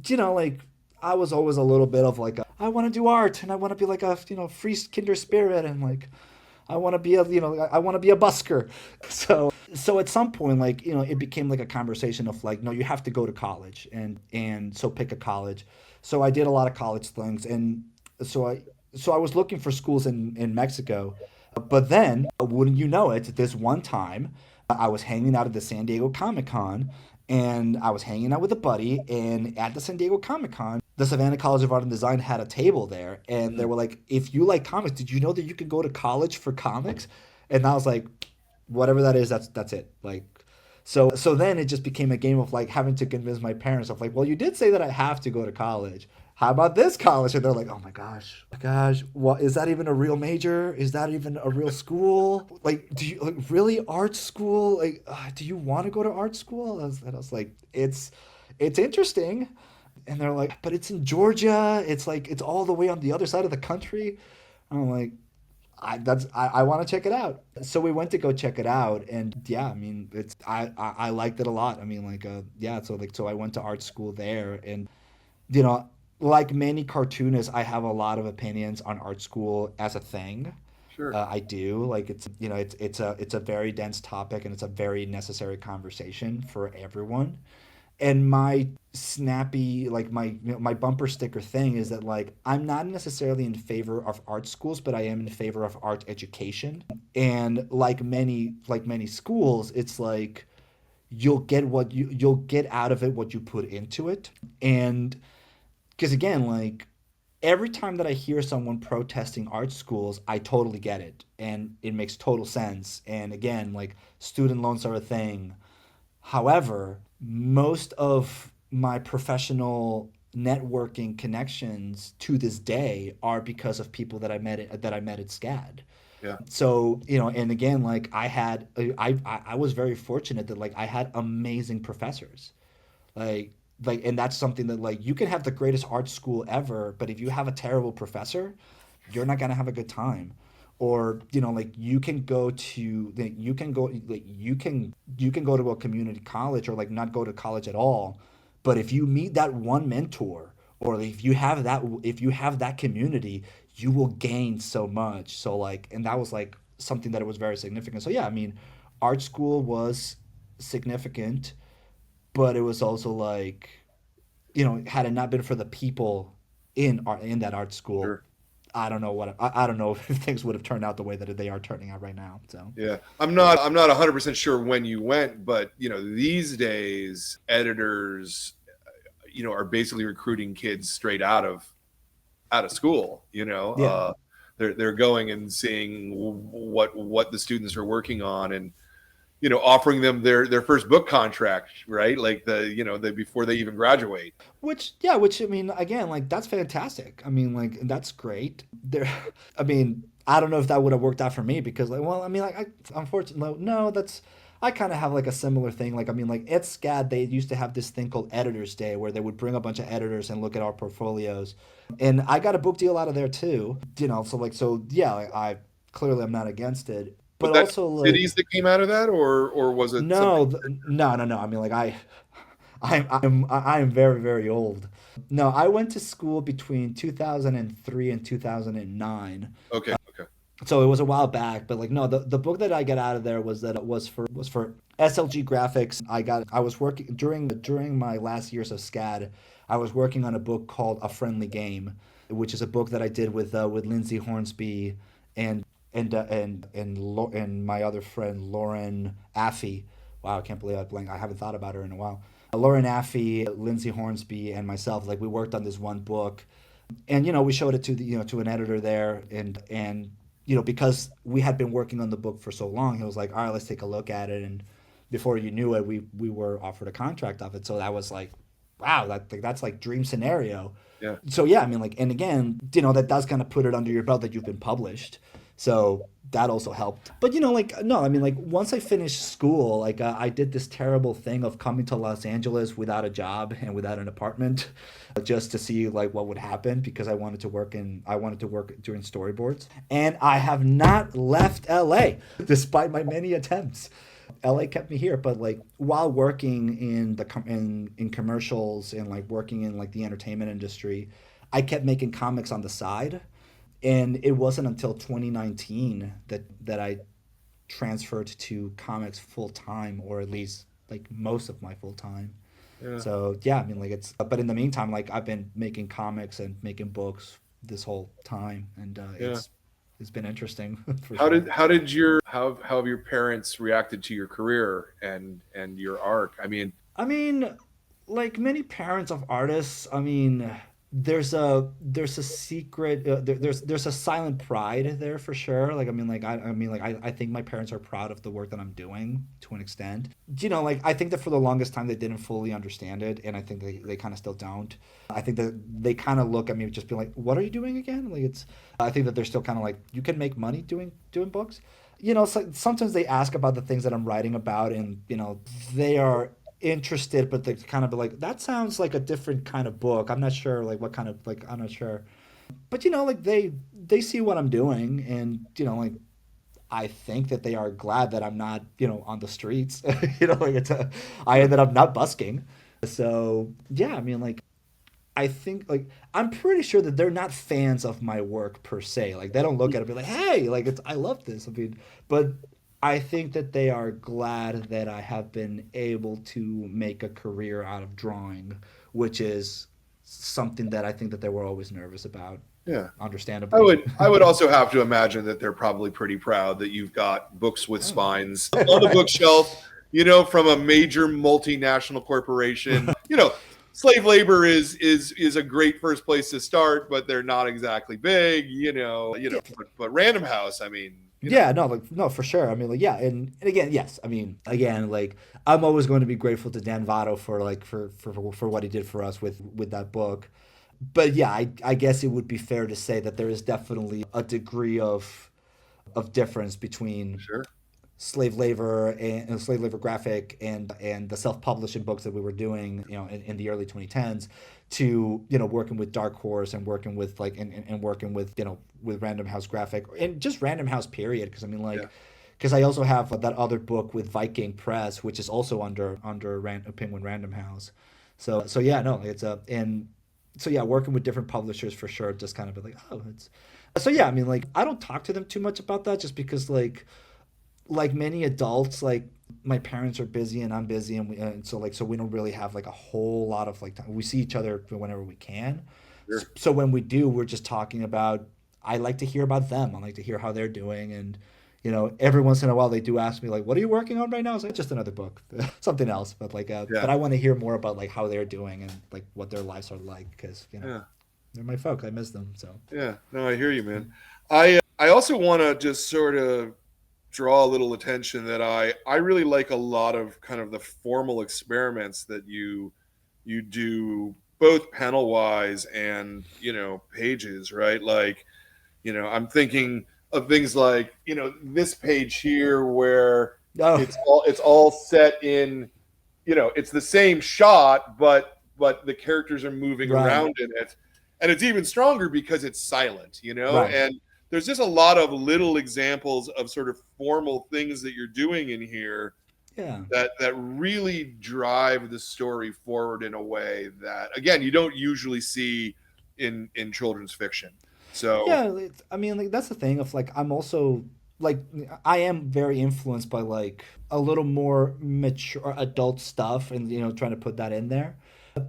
like I was always a little bit of like I want to do art and I want to be like a free kinder spirit and like I want to be I want to be a busker. So at some point like it became like a conversation of like no, you have to go to college, and so pick a college. So I did a lot of college things, and so I was looking for schools in Mexico, but then wouldn't you know it, this one time I was hanging out at the San Diego Comic Con, and I was hanging out with a buddy, and at the San Diego Comic Con, the Savannah College of Art and Design had a table there, and they Mm. were like, "If you like comics, did you know that you can go to college for comics?" And I was like, "Whatever that is, that's it." Like, so then it just became a game of like having to convince my parents of like, "Well, you did say that I have to go to college. How about this college?" And they're like, "Oh my gosh, what is that even a real major? Is that even a real school? Like, do you like really art school? Like, do you want to go to art school?" And I was like, it's interesting." And they're like, "But it's in Georgia. It's like it's all the way on the other side of the country." I'm like, I want to check it out. So we went to go check it out, and yeah, I mean, I liked it a lot. I mean, like yeah, so I went to art school there, and you know, like many cartoonists, I have a lot of opinions on art school as a thing. Sure. I do like it's a very dense topic, and it's a very necessary conversation for everyone. And my snappy like my bumper sticker thing is that like I'm not necessarily in favor of art schools, but I am in favor of art education. And like many schools, it's like you'll get out of it what you put into it. And because again, like every time that I hear someone protesting art schools, I totally get it, and it makes total sense. And again, like student loans are a thing. However, most of my professional networking connections to this day are because of people that I met at SCAD. Yeah. So, and again, like I was very fortunate that like I had amazing professors. Like and that's something that like you can have the greatest art school ever, but if you have a terrible professor, you're not gonna have a good time. or like you can go to a community college or like not go to college at all, but if you meet that one mentor, or if you have that community, you will gain so much. So like, and that was like something that it was very significant. So yeah, I mean, art school was significant, but it was also like, had it not been for the people in that art school, Sure. I don't know if things would have turned out the way that they are turning out right now. So Yeah. I'm not 100% sure when you went, but these days editors are basically recruiting kids straight out of school. yeah, They're going and seeing what the students are working on, and offering them their first book contract, right? Like the before they even graduate. which I mean, again, like that's fantastic. I mean, like that's great. There, I mean, I don't know if that would have worked out for me because, like, well, I mean, like, unfortunately, no, that's. I kind of have like a similar thing. Like, I mean, like at SCAD, they used to have this thing called Editors Day where they would bring a bunch of editors and look at our portfolios, and I got a book deal out of there too. So like, so yeah, like, I clearly I'm not against it, Was but that also like, cities that came out of that, or was it something? no. I mean, like I'm very, very old. No, I went to school between 2003 and 2009. Okay, okay, So it was a while back, but like no, the book that I got out of there was for SLG graphics. I was working during my last years of SCAD. I was working on a book called A Friendly Game, which is a book that I did with Lindsay Hornsby and and my other friend Lauren Affey. Wow, I can't believe I blanked. I haven't thought about her in a while. Lauren Affey, Lindsay Hornsby, and myself, like we worked on this one book, and we showed it to to an editor there, and because we had been working on the book for so long, he was like, all right, let's take a look at it, and before you knew it, we were offered a contract of it. So that was like, wow, that's like dream scenario. yeah, So yeah, I mean, like, and again, that does kind of put it under your belt that you've been published. So that also helped. But like, no, I mean, like, once I finished school, like, I did this terrible thing of coming to Los Angeles without a job and without an apartment, just to see like what would happen because I wanted to work doing storyboards, and I have not left LA despite my many attempts. LA kept me here, but like while working in commercials and like working in like the entertainment industry, I kept making comics on the side, and it wasn't until 2019 that I transferred to comics full time, or at least like most of my full time. yeah, So yeah, I mean, like but in the meantime, like I've been making comics and making books this whole time, and yeah. it's been interesting for How sure. did how did your how have your parents reacted to your career and your arc? I mean, I mean, like many parents of artists, I mean, there's a secret there's a silent pride there for sure. Like I mean like I think my parents are proud of the work that I'm doing to an extent. Like I think that for the longest time they didn't fully understand it, and I think they kind of still don't. I think that they kind of look at me just being like, "What are you doing again?" Like it's I think that they're still kind of like, "You can make money doing books." So sometimes they ask about the things that I'm writing about, and they are interested, but they kind of be like, that sounds like a different kind of book. I'm not sure, like what kind of like I'm not sure, but like they see what I'm doing, and like I think that they are glad that I'm not on the streets. Like I yeah, ended up not busking. So yeah, I mean like I think like I'm pretty sure that they're not fans of my work per se. Like they don't look at it and be like, "Hey, like it's I love this." I mean, but I think that they are glad that I have been able to make a career out of drawing, which is something that I think that they were always nervous about, yeah. I understandably. would I would also have to imagine that they're probably pretty proud that you've got books with Oh. spines on a bookshelf, from a major multinational corporation. Slave labor is a great first place to start, but they're not exactly big. But Random House, I mean, Yeah, no, like no, for sure. I mean, like yeah, and again, yes. I mean, again, like I'm always going to be grateful to Dan Votto for like for what he did for us with that book. But yeah, I guess it would be fair to say that there is definitely a degree of difference between sure. slave labor graphic and the self-publishing books that we were doing, in the early 2010s, to working with Dark Horse and working with and working with with Random House Graphic and just Random House period, because I mean Yeah. because I also have that other book with Viking Press, which is also under Penguin Random House. So yeah, no, it's a and so yeah, working with different publishers for sure, just kind of be like, oh, it's so yeah. I mean, I don't talk to them too much about that, just because like many adults, like my parents are busy and I'm busy, and so we don't really have like a whole lot of like time. We see each other whenever we can. Sure. So when we do, we're just talking about. I like to hear about them. I like to hear how they're doing, and every once in a while they do ask me like, "What are you working on right now?" It's like just another book, something else. But Yeah. I want to hear more about like how they're doing and like what their lives are like, because Yeah. they're my folk. I miss them. So Yeah. No, I hear you, man. I also want to just sort of draw a little attention that I really like a lot of kind of the formal experiments that you do, both panel wise and pages, right? Like, I'm thinking of things like, this page here where oh it's all set in, it's the same shot, but the characters are moving right, around in it, and it's even stronger because it's silent, right, and there's just a lot of little examples of sort of formal things that you're doing in here yeah. that really drive the story forward in a way that, again, you don't usually see in children's fiction. So Yeah, I mean, like that's the thing of like I'm also like I am very influenced by like a little more mature adult stuff, and trying to put that in there.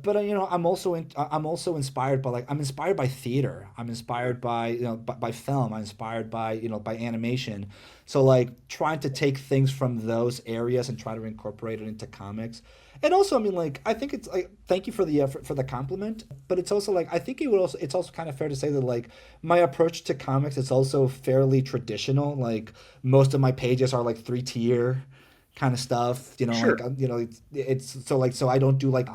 But I'm also inspired by I'm inspired by theater. I'm yeah, inspired by by film. I'm inspired by by animation. So like trying to take things from those areas and try to incorporate it into comics. And also, I mean, like I think it's like thank you for the effort, for the compliment. But it's also like I think it's also kind of fair to say that like my approach to comics is also fairly traditional. Like most of my pages are like 3 tier kind of stuff, sure, it's so I don't do like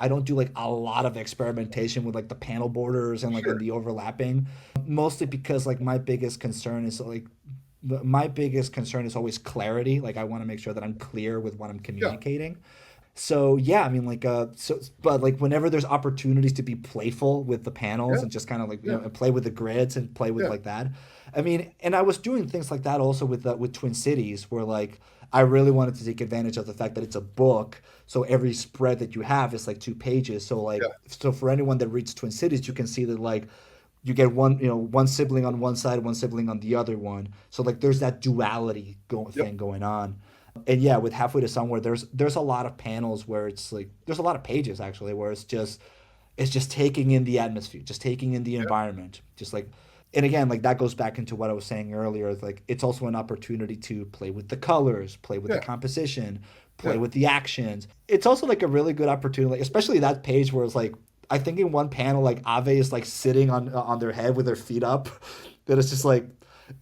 a lot of experimentation with like the panel borders and sure, the overlapping, mostly because like my biggest concern is always clarity. Like I want to make sure that I'm clear with what I'm yeah, communicating. So yeah, I mean, but like whenever there's opportunities to be playful with the panels yeah, and just kind of like yeah, and play with the grids and play with yeah, like that. I mean, and I was doing things like that also with Twin Cities, where like I really wanted to take advantage of the fact that it's a book, so every spread that you have is like 2 pages. So yeah, so for anyone that reads Twin Cities, you can see that like you get one sibling on one side, one sibling on the other one. So like there's that duality yep, thing going on. And yeah, with Halfway to Somewhere, there's a lot of panels where it's like there's a lot of pages actually where it's just taking in the atmosphere, just taking in the yeah, environment, just like. And again, like that goes back into what I was saying earlier. Like it's also an opportunity to play with the colors, play with the yeah, composition, play yeah. with the actions. It's also like a really good opportunity, like, especially that page where it's like I think in one panel like Ave is like sitting on their head with their feet up. That it's just like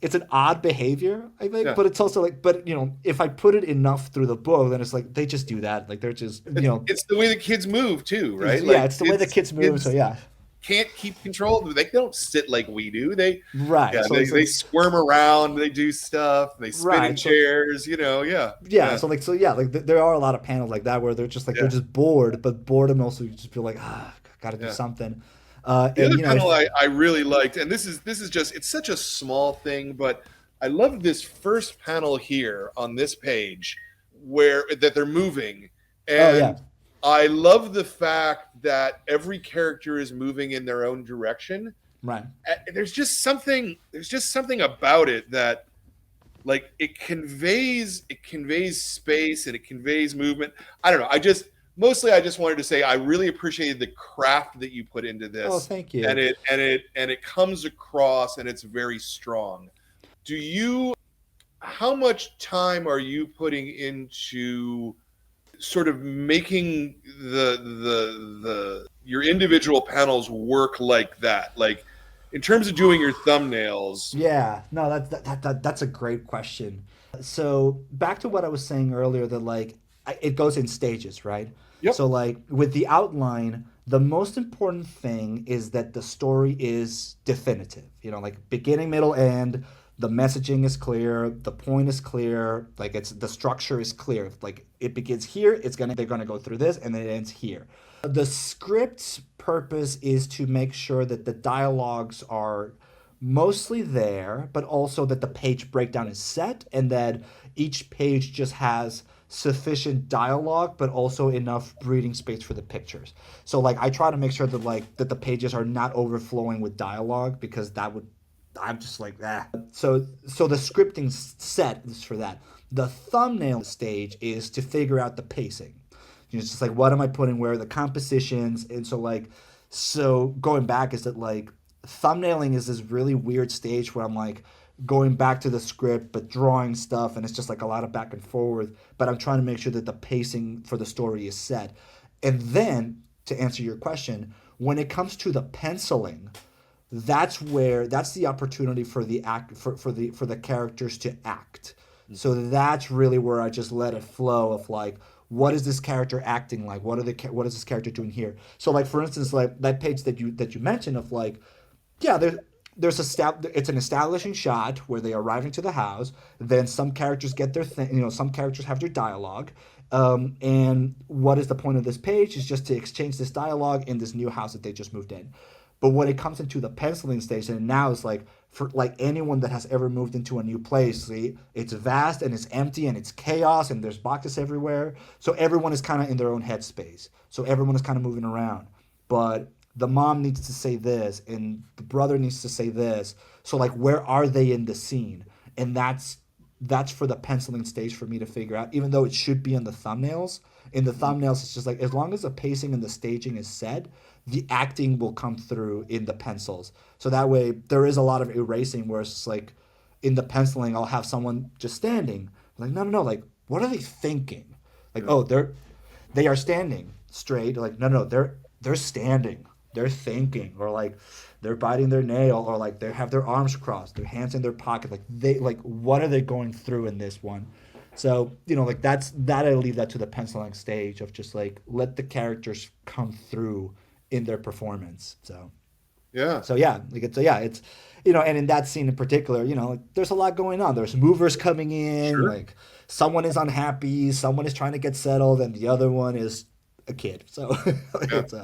it's an odd behavior, I think, Yeah. but it's also like, but if I put it enough through the book, then it's like they just do that. Like they're just, It's the way the kids move too, right? yeah, Like it's the way the kids move. So kids yeah, can't keep control. They don't sit like we do. right. Yeah, So they it's like, they squirm around, they do stuff, they spin in right. So chairs, yeah, yeah, yeah, so yeah, like there are a lot of panels like that where they're just like they're yeah, just bored, but boredom also you just feel like got to do yeah. something. The And other panel if I really liked, and this is just, it's such a small thing, but I love this first panel here on this page where that they're moving, oh yeah, and I love the fact that every character is moving in their own direction. right, There's just something about it that, like, it conveys space and it conveys movement. I don't know. I just wanted to say I really appreciated the craft that you put into oh this, thank and you. it comes across, and it's very strong. Do you How much time are you putting into sort of making the your individual panels work like that, like in terms of doing your thumbnails? Yeah, no, that's a great question. So back to what I was saying earlier, that like it goes in stages, right? Yep. So like with the outline, the most important thing is that the story is definitive. Like beginning, middle, end. the messaging is clear, the point is clear, like it's the structure is clear. Like it begins here, they're gonna go through this, and then it ends here. The script's purpose is to make sure that the dialogues are mostly there, but also that the page breakdown is set and that each page just has sufficient dialogue, but also enough breathing space for the pictures. So like I try to make sure that that the pages are not overflowing with dialogue because that would I'm just like ah. So the scripting set is for that. The thumbnail stage is to figure out the pacing. It's just like what am I putting where, the compositions, and so going back is that like thumbnailing is this really weird stage where I'm like going back to the script but drawing stuff and it's just like a lot of back and forth, but I'm trying to make sure that the pacing for the story is set. And then to answer your question, when it comes to the penciling, that's the opportunity for the characters to act. So that's really where I just let it flow of like what is this character acting like? What is this character doing here? So like for instance, like that page that you mentioned of like, yeah, it's an establishing shot where they are arriving to the house. Then some characters get their thing, some characters have their dialogue. And what is the point of this page is just to exchange this dialogue in this new house that they just moved in. But when it comes into the penciling station, and now it's like for like anyone that has ever moved into a new place, see, it's vast and it's empty and it's chaos and there's boxes everywhere. So everyone is kind of in their own headspace. So everyone is kind of moving around. But the mom needs to say this and the brother needs to say this. So like where are they in the scene? And that's for the penciling stage for me to figure out, even though it should be in the thumbnails. In the thumbnails, it's just like as long as the pacing and the staging is set, the acting will come through in the pencils. So that way there is a lot of erasing where it's just like in the penciling I'll have someone just standing. Like no, like what are they thinking? Like they are standing straight. Like no, they're standing. They're thinking, or like they're biting their nail, or like they have their arms crossed, their hands in their pocket. Like what are they going through in this one? So like that I leave that to the penciling stage of just like let the characters come through in their performance. Yeah. So yeah, it's and in that scene in particular, like, there's a lot going on. There's movers coming in, Sure. like someone is unhappy, someone is trying to get settled, and the other one is a kid. So Yeah. it's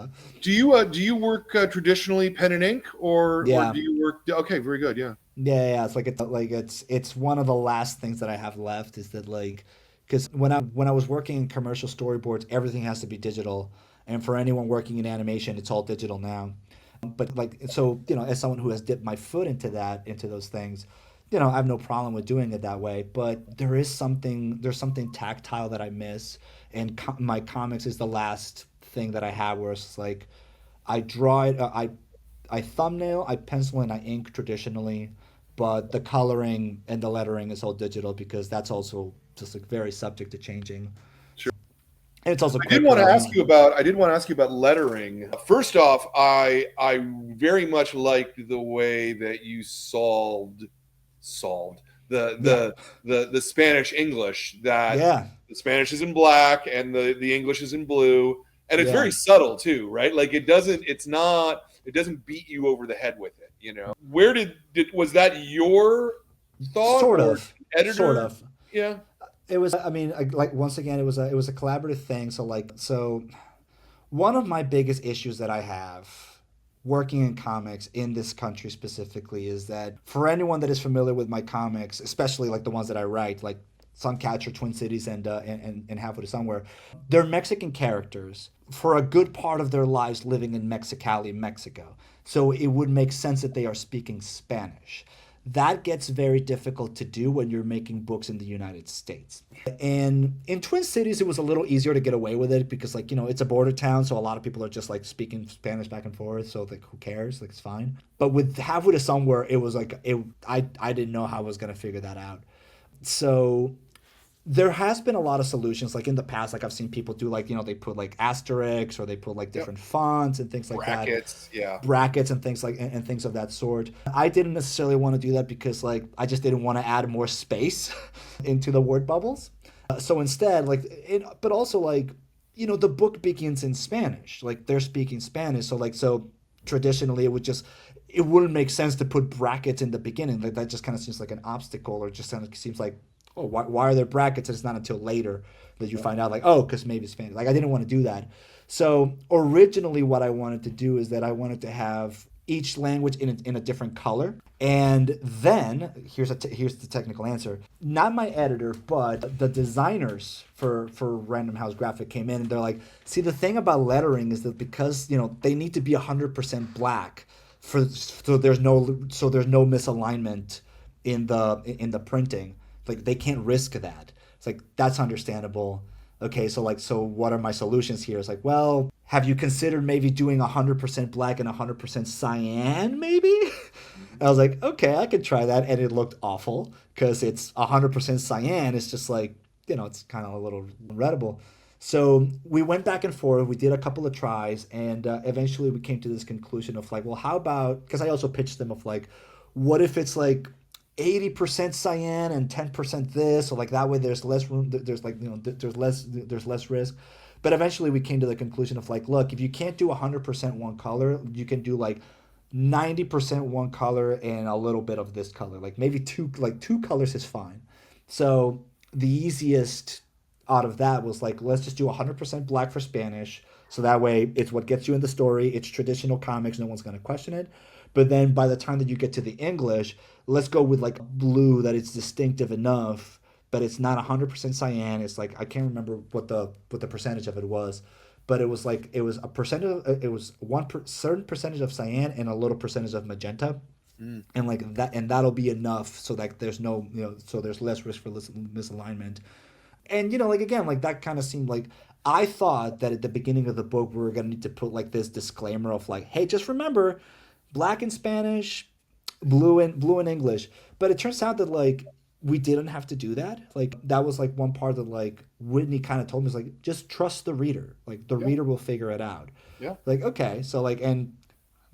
Do you work traditionally pen and ink, or yeah. do you work? Okay, very good. Yeah. Yeah, it's one of the last things that I have left is that like because when I was working in commercial storyboards, everything has to be digital, and for anyone working in animation, it's all digital now. But like so, as someone who has dipped my foot into those things, I have no problem with doing it that way. But there's something tactile that I miss, and my comics is the last thing that I have where it's like I draw it, I thumbnail, I pencil, and I ink traditionally, but the coloring and the lettering is all digital because that's also just like very subject to changing. Sure. And it's also I did want quicker. to ask you about. I did want to ask you about lettering. First off, I very much liked the way that you solved Yeah, the Spanish English, that yeah, the Spanish is in black and the English is in blue, and it's yeah. very subtle too, right? Like it doesn't beat you over the head with it. Where was that your thought Sort or of, sort editor? of. Yeah. It was. I mean, like once again, it was a collaborative thing. So one of my biggest issues that I have working in comics in this country specifically is that for anyone that is familiar with my comics, especially like the ones that I write, like Suncatcher, Twin Cities, and Halfway to Somewhere, they're Mexican characters for a good part of their lives living in Mexicali, Mexico. So it would make sense that they are speaking Spanish. That gets very difficult to do when you're making books in the United States. And in Twin Cities, it was a little easier to get away with it because, like, it's a border town, so a lot of people are just like speaking Spanish back and forth. So, like, who cares? Like, it's fine. But with Halfway to Somewhere, it was like I didn't know how I was gonna figure that out. So there has been a lot of solutions. Like in the past, like I've seen people do like they put like asterisks or they put like Yep. different fonts and things like that, Brackets. Yeah. brackets and things and things of that sort. I didn't necessarily want to do that because like I just didn't want to add more space into the word bubbles. So instead, but also like the book begins in Spanish. Like they're speaking Spanish, so traditionally it would just it wouldn't make sense to put brackets in the beginning. Like that just kind of seems like an obstacle, or just kind of seems like, oh, why are there brackets? And it's not until later that you find out, like, oh, because maybe it's Spanish. Like I didn't want to do that. So originally, what I wanted to do is that I wanted to have each language in a different color. And then here's the technical answer. Not my editor, but the designers for Random House Graphic came in and they're like, see, the thing about lettering is that because they need to be 100% black so there's no misalignment in the printing. Like they can't risk that. It's like that's understandable. Okay, so what are my solutions here? It's like, well, have you considered maybe doing 100% black and 100% cyan maybe? I was like, okay, I could try that, and it looked awful because it's 100% cyan. It's just like, it's kind of a little readable. So we went back and forth. We did a couple of tries, and eventually we came to this conclusion of like, well, how about? Because I also pitched them of like, what if it's like 80% cyan and 10% this, or like that way there's less room. There's like there's less risk. But eventually we came to the conclusion of like, look, if you can't do 100% one color, you can do like 90% one color and a little bit of this color. Like maybe two colors is fine. So the easiest out of that was like, let's just do 100% black for Spanish. So that way it's what gets you in the story. It's traditional comics. No one's going to question it. But then by the time that you get to the English, let's go with like blue that it's distinctive enough, but it's not 100% cyan. It's like, I can't remember what the percentage of it was, but it was like, it was a percentage, it was certain percentage of cyan and a little percentage of magenta. And like that, and that'll be enough so that there's no, so there's less risk for misalignment. And like again, like that kind of seemed like, I thought that at the beginning of the book we were gonna need to put like this disclaimer of like, hey, just remember, black in Spanish, blue in English. But it turns out that like we didn't have to do that. Like that was like one part that like Whitney kind of told me, is like, just trust the reader. Like the reader will figure it out. Yeah. Like okay, so like, and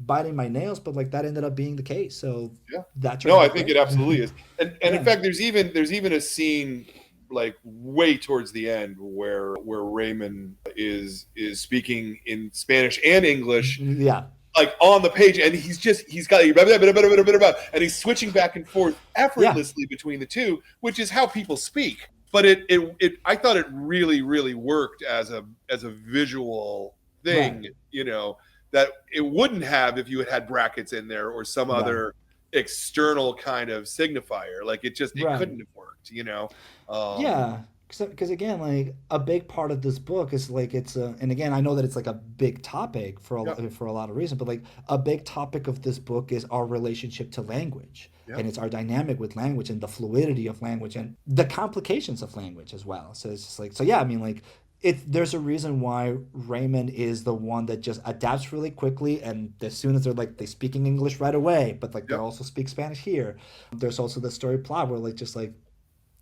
biting my nails, but like that ended up being the case. So Yeah. that turned No, I out think great. it absolutely is. And in Yeah. fact, there's even a scene like way towards the end where Raymond is speaking in Spanish and English, Yeah. like on the page, and he's got and he's switching back and forth Yeah. effortlessly between the two, which is how people speak. But it I thought it really worked as a visual thing, Right. that it wouldn't have if you had brackets in there or some Right. other external kind of signifier. Like it Right. couldn't have worked. Um, Yeah, because again, like a big part of this book is like and again, I know that it's like a big topic yeah, for a lot of reasons, but like a big topic of this book is our relationship to language, yeah, and it's our dynamic with language and the fluidity of language and the complications of language as well. So it's just like, so yeah, I mean, like there's a reason why Raymond is the one that just adapts really quickly, and as soon as they speaking English right away, but like they yeah, also speak Spanish here. There's also the story plot where like just like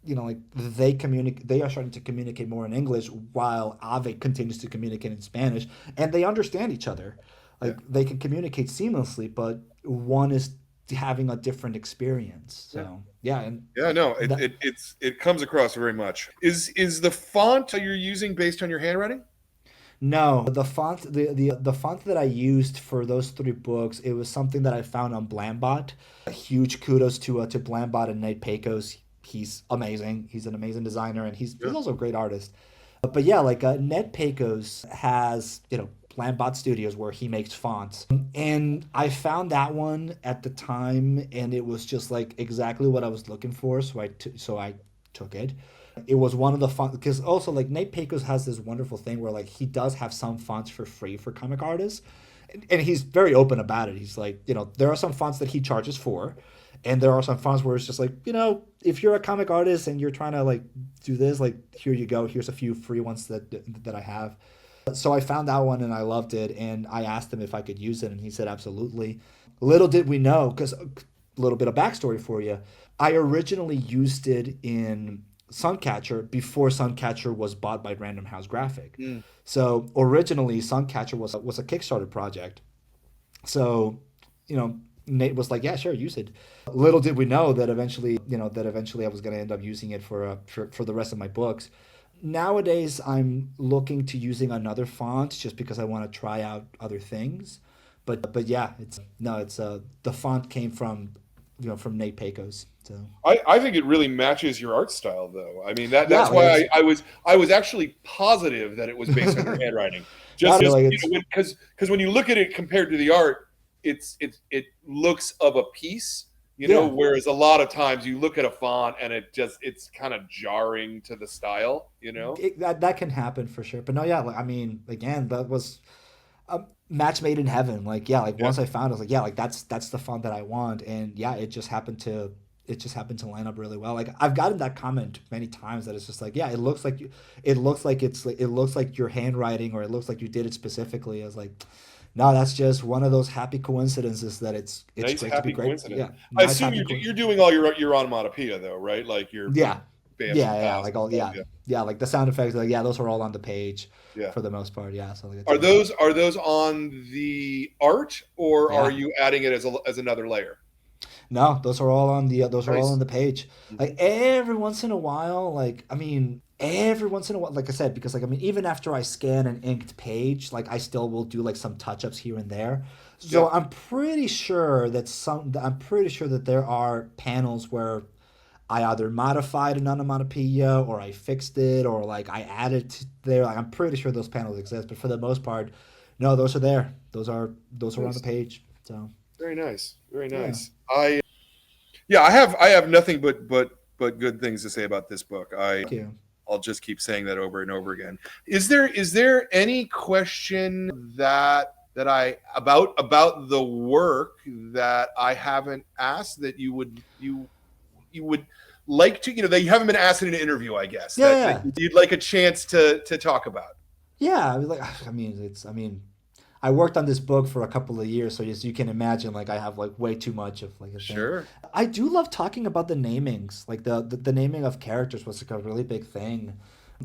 like they are starting to communicate more in English while Ave continues to communicate in Spanish, and they understand each other. yeah. Like they can communicate seamlessly, but one is having a different experience. Yeah. So yeah, and Yeah, no, that it comes across very much. Is the font you're using based on your handwriting? no, the font that I used for those three books, it was something that I found on Blambot. A huge kudos to Blambot and Nate Pecos. He's amazing. He's an amazing designer, and he's Yeah. also a great artist. But yeah, like Ned Pecos has Blambot Studios where he makes fonts, and I found that one at the time, and it was just like exactly what I was looking for. So I took it. It was one of the fonts because also like Nate Pecos has this wonderful thing where like he does have some fonts for free for comic artists, and he's very open about it. He's like, there are some fonts that he charges for, and there are some fonts where it's just like, if you're a comic artist and you're trying to like do this, like here you go, here's a few free ones that I have. So I found that one and I loved it, and I asked him if I could use it, and he said absolutely. Little did we know, because a little bit of backstory for you. I originally used it in Suncatcher before Suncatcher was bought by Random House Graphic. Mm. So originally Suncatcher was a Kickstarter project. So, Nate was like, "Yeah, sure, use it." Little did we know that eventually I was going to end up using it for the rest of my books. Nowadays, I'm looking to using another font just because I want to try out other things. But yeah, it's no, it's the font came from from Nate Pecos. So I think it really matches your art style, though. I mean yeah, that's like why I was actually positive that it was based on your it's handwriting. not Just like it's because when you look at it compared to the art, it looks of a piece, yeah. Whereas a lot of times you look at a font and it's kind of jarring to the style, That can happen for sure. But no, yeah, like I mean, again, that was a match made in heaven. Like yeah, like Yeah, once I found it, I was like yeah, like that's the font that I want, and yeah, it just happened to line up really well. Like I've gotten that comment many times that it's just like yeah, it looks like your handwriting or it looks like you did it specifically. I was like. No, that's just one of those happy coincidences that it's nice great to be happy great. coincidence. Yeah, I nice assume happy you're coincidence. doing all your onomatopoeia though, right? Like your Yeah, bams yeah, and yeah. pows Like and all, stuff. yeah, Yeah, yeah. Like the sound effects, like yeah, those are all on the page yeah. for the most part. Yeah, so like Are those on the art, or are yeah. you adding it as another layer? No, those are all on Nice. the page. Hmm. Like every once in a while, like I mean, every once in a while, like I said, because like I mean, even after I scan an inked page, like I still will do like some touch ups here and there. Yeah. So I'm pretty sure that there are panels where I either modified an onomatopoeia or I fixed it or like I added to there. Like I'm pretty sure those panels exist, but for the most part, no, those are there. Those are on the Nice. page. So Very nice. Very yeah. nice. I have nothing but good things to say about this book. Thank you. I'll just keep saying that over and over again. Is there any question that I about the work that I haven't asked that you would like to, that you haven't been asked in an interview, I guess, Yeah, that yeah. you'd like a chance to talk about? Yeah, I mean, like, I mean, I worked on this book for a couple of years, so as you can imagine, like, I have like way too much of like a thing. Sure. I do love talking about the namings, like the naming of characters was like a really big thing.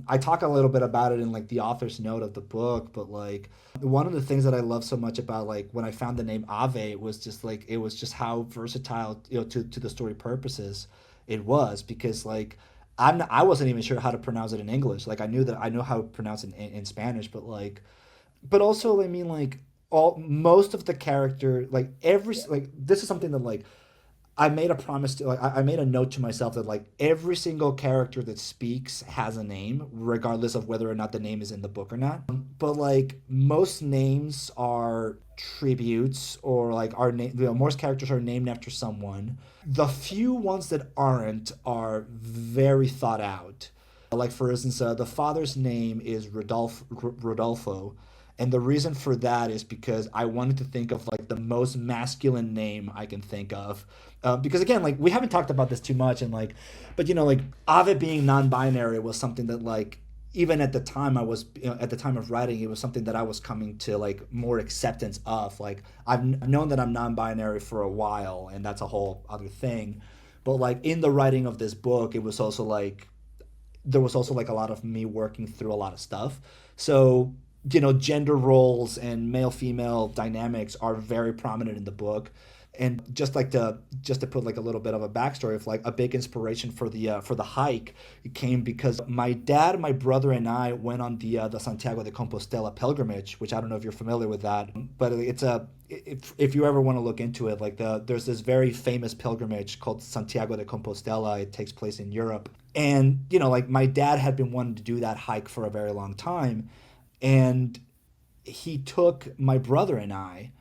I talk a little bit about it in like the author's note of the book, but like one of the things that I love so much about like when I found the name Ave was just like it was just how versatile, to the story purposes it was because like I wasn't even sure how to pronounce it in English. Like I know how to pronounce it in Spanish, but like but also I mean like all most of the character like every like this is something that like I made a promise to like I made a note to myself that like every single character that speaks has a name regardless of whether or not the name is in the book or not. But like most names are tributes or like are name most characters are named after someone. The few ones that aren't are very thought out. Like for instance, the father's name is Rodolfo, and the reason for that is because I wanted to think of like the most masculine name I can think of. Because again, like we haven't talked about this too much, and like, but like Ovid being non-binary was something that like even at the time at the time of writing, it was something that I was coming to like more acceptance of. Like I've known that I'm non-binary for a while, and that's a whole other thing. But like in the writing of this book, it was also like there was also like a lot of me working through a lot of stuff. So, gender roles and male female dynamics are very prominent in the book. And just to put like a little bit of a backstory of like a big inspiration for the hike, it came because my dad, my brother, and I went on the Santiago de Compostela pilgrimage, which I don't know if you're familiar with that, but it's a if you ever want to look into it, like there's this very famous pilgrimage called Santiago de Compostela. It takes place in Europe, and like my dad had been wanting to do that hike for a very long time, and he took my brother and I,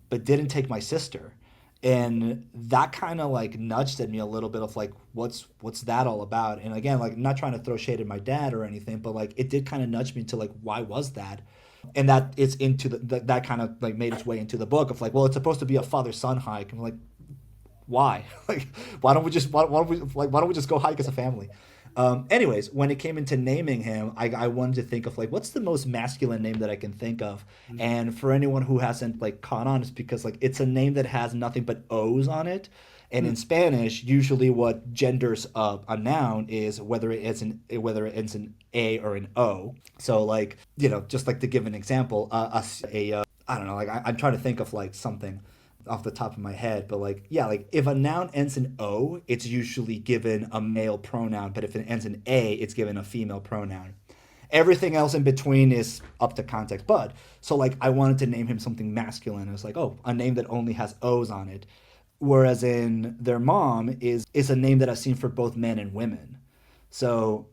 but didn't take my sister. And that kind of like nudged at me a little bit of like what's that all about? And again, like not trying to throw shade at my dad or anything, but like it did kind of nudge me to like why was that? And that it's into that kind of like made its way into the book of like, well, it's supposed to be a father son hike. And I'm like, why? Like, why don't we just go hike as a family? Anyways, when it came into naming him, I wanted to think of like what's the most masculine name that I can think of. And for anyone who hasn't like caught on, it's because like it's a name that has nothing but O's on it. And in Spanish, usually what genders a noun is whether it ends in a or an o. So like just like to give an example, I don't know, like I'm trying to think of like something off the top of my head, but like yeah, like if a noun ends in o, it's usually given a male pronoun, but if it ends in a, it's given a female pronoun. Everything else in between is up to context. But so like I wanted to name him something masculine. I was like, oh, a name that only has O's on it. Whereas in their mom is a name that I've seen for both men and women. So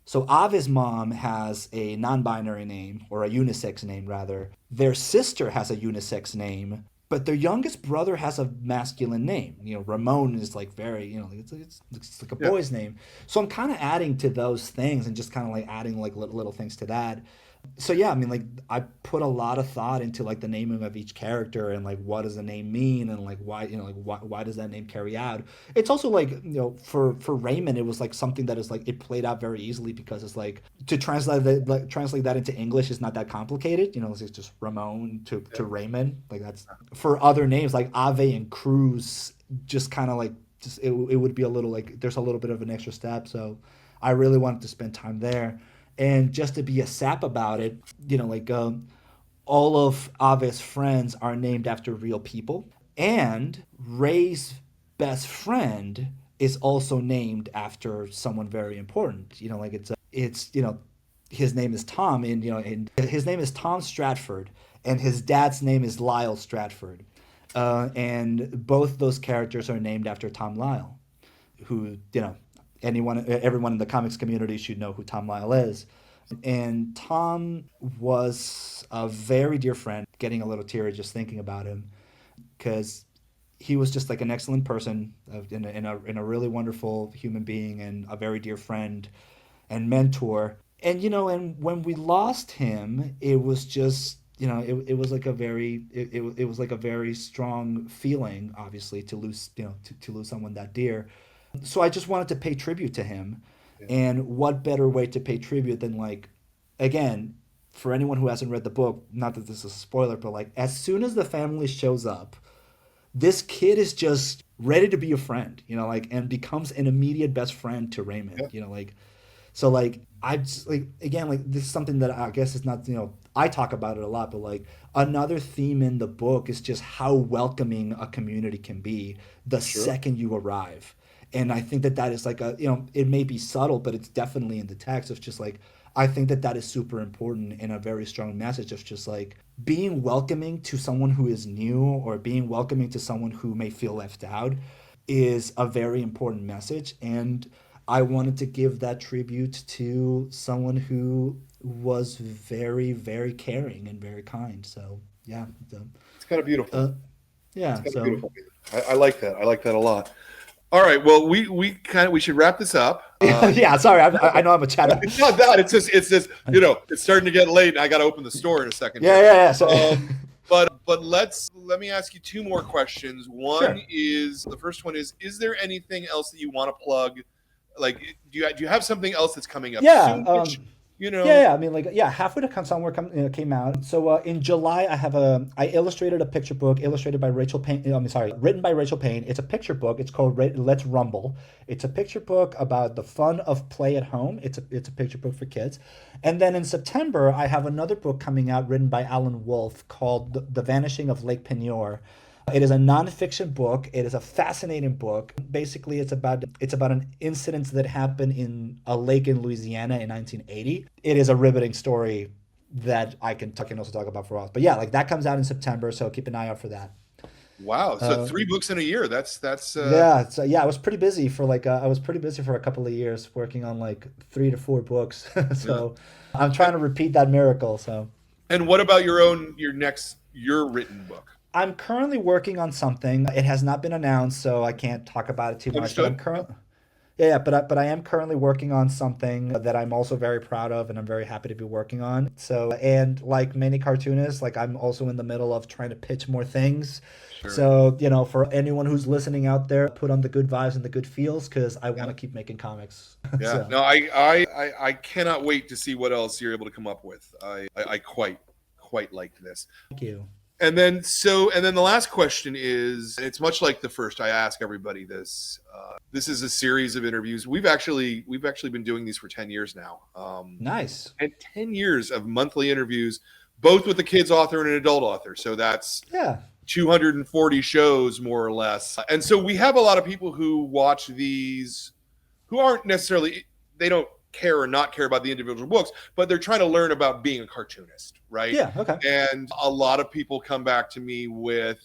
so Ave's mom has a non-binary name, or a unisex name rather. Their sister has a unisex name, but their youngest brother has a masculine name. You know, Ramon is like very, you know, it's like a Yeah. boy's name. So I'm kind of adding to those things and just kind of like adding like little things to that. So yeah, I mean, like I put a lot of thought into like the naming of each character and like what does the name mean and like why, you know, like why does that name carry out. It's also like, you know, for Raymond it was like something that is like it played out very easily because it's like to translate that into English is not that complicated. You know, it's just Ramon to Raymond. Like that's for other names like Ave and Cruz, just kind of like just it would be a little like there's a little bit of an extra step. So I really wanted to spend time there. And just to be a sap about it, you know, like all of Ave's friends are named after real people. And Ray's best friend is also named after someone very important. You know, like it's you know, his name is Tom, and you know, and his name is Tom Stratford, and his dad's name is Lyle Stratford, and both those characters are named after Tom Lyle, who you know everyone in the comics community should know who Tom Lyle is. And Tom was a very dear friend, getting a little teary just thinking about him, because he was just like an excellent person, in a really wonderful human being, and a very dear friend and mentor. And, you know, and when we lost him, it was just, you know, it was like a very, it was like a very strong feeling, obviously, to lose, you know, to lose someone that dear. So I just wanted to pay tribute to him. Yeah. And what better way to pay tribute than like, again, for anyone who hasn't read the book, not that this is a spoiler, but like as soon as the family shows up, this kid is just ready to be a friend, you know, like and becomes an immediate best friend to Yeah. Raymond, you know, like so like I just like again like this is something that I guess is not, you know, I talk about it a lot, but like another theme in the book is just how welcoming a community can be the Sure. second you arrive. And I think that that is like a, you know, it may be subtle, but it's definitely in the text of just like I think that that is super important and a very strong message of just like being welcoming to someone who is new or being welcoming to someone who may feel left out is a very important message. And I wanted to give that tribute to someone who was very, very caring and very kind. So yeah, It's kind of beautiful. uh, It's yeah. kind of So beautiful. I like that. I like that a lot. All right. Well, we should wrap this up. yeah. Sorry, I know I'm a chatter. It's not that. It's just you know it's starting to get late, and I got to open the store in a second Yeah, here. yeah, yeah. So But let me ask you two more questions. One sure. is the first one is there anything else that you want to plug? Like, do you have something else that's coming up Yeah. soon? You Yeah, know, yeah. I mean, like, yeah. Halfway to Come Somewhere came out. So in July, I illustrated a picture book illustrated by Rachel Payne. I mean, sorry, written by Rachel Payne. It's a picture book. It's called Let's Rumble. It's a picture book about the fun of play at home. It's a picture book for kids. And then in September, I have another book coming out written by Alan Wolfe called The Vanishing of Lake Penior. It is a nonfiction book. It is a fascinating book. Basically, it's about an incident that happened in a lake in Louisiana in 1980. It is a riveting story that I can also talk about for a while. But yeah, like that comes out in September, so keep an eye out for that. wow. So Uh, 3 books in a year. That's yeah, so yeah, I was pretty busy for a couple of years working on like 3 to 4 books. yeah. So I'm trying to repeat that miracle. So And what about your written book? I'm currently working on something. It has not been announced, so I can't talk about it too much. But Understood. I'm current. Yeah, yeah, but I am currently working on something that I'm also very proud of, and I'm very happy to be working on. So, and like many cartoonists, like I'm also in the middle of trying to pitch more things. Sure. So, you know, for anyone who's listening out there, put on the good vibes and the good feels because I want Yeah. to keep making comics. Yeah. So, No, I cannot wait to see what else you're able to come up with. I quite liked this. thank you. And then the last question is, it's much like the first. I ask everybody this. This is a series of interviews. We've actually been doing these for 10 years now, Nice. and 10 years of monthly interviews, both with a kids author and an adult author. So that's Yeah. 240 shows more or less. And so we have a lot of people who watch these who aren't necessarily they don't care or not care about the individual books, but they're trying to learn about being a cartoonist, right? Yeah, okay. And a lot of people come back to me with,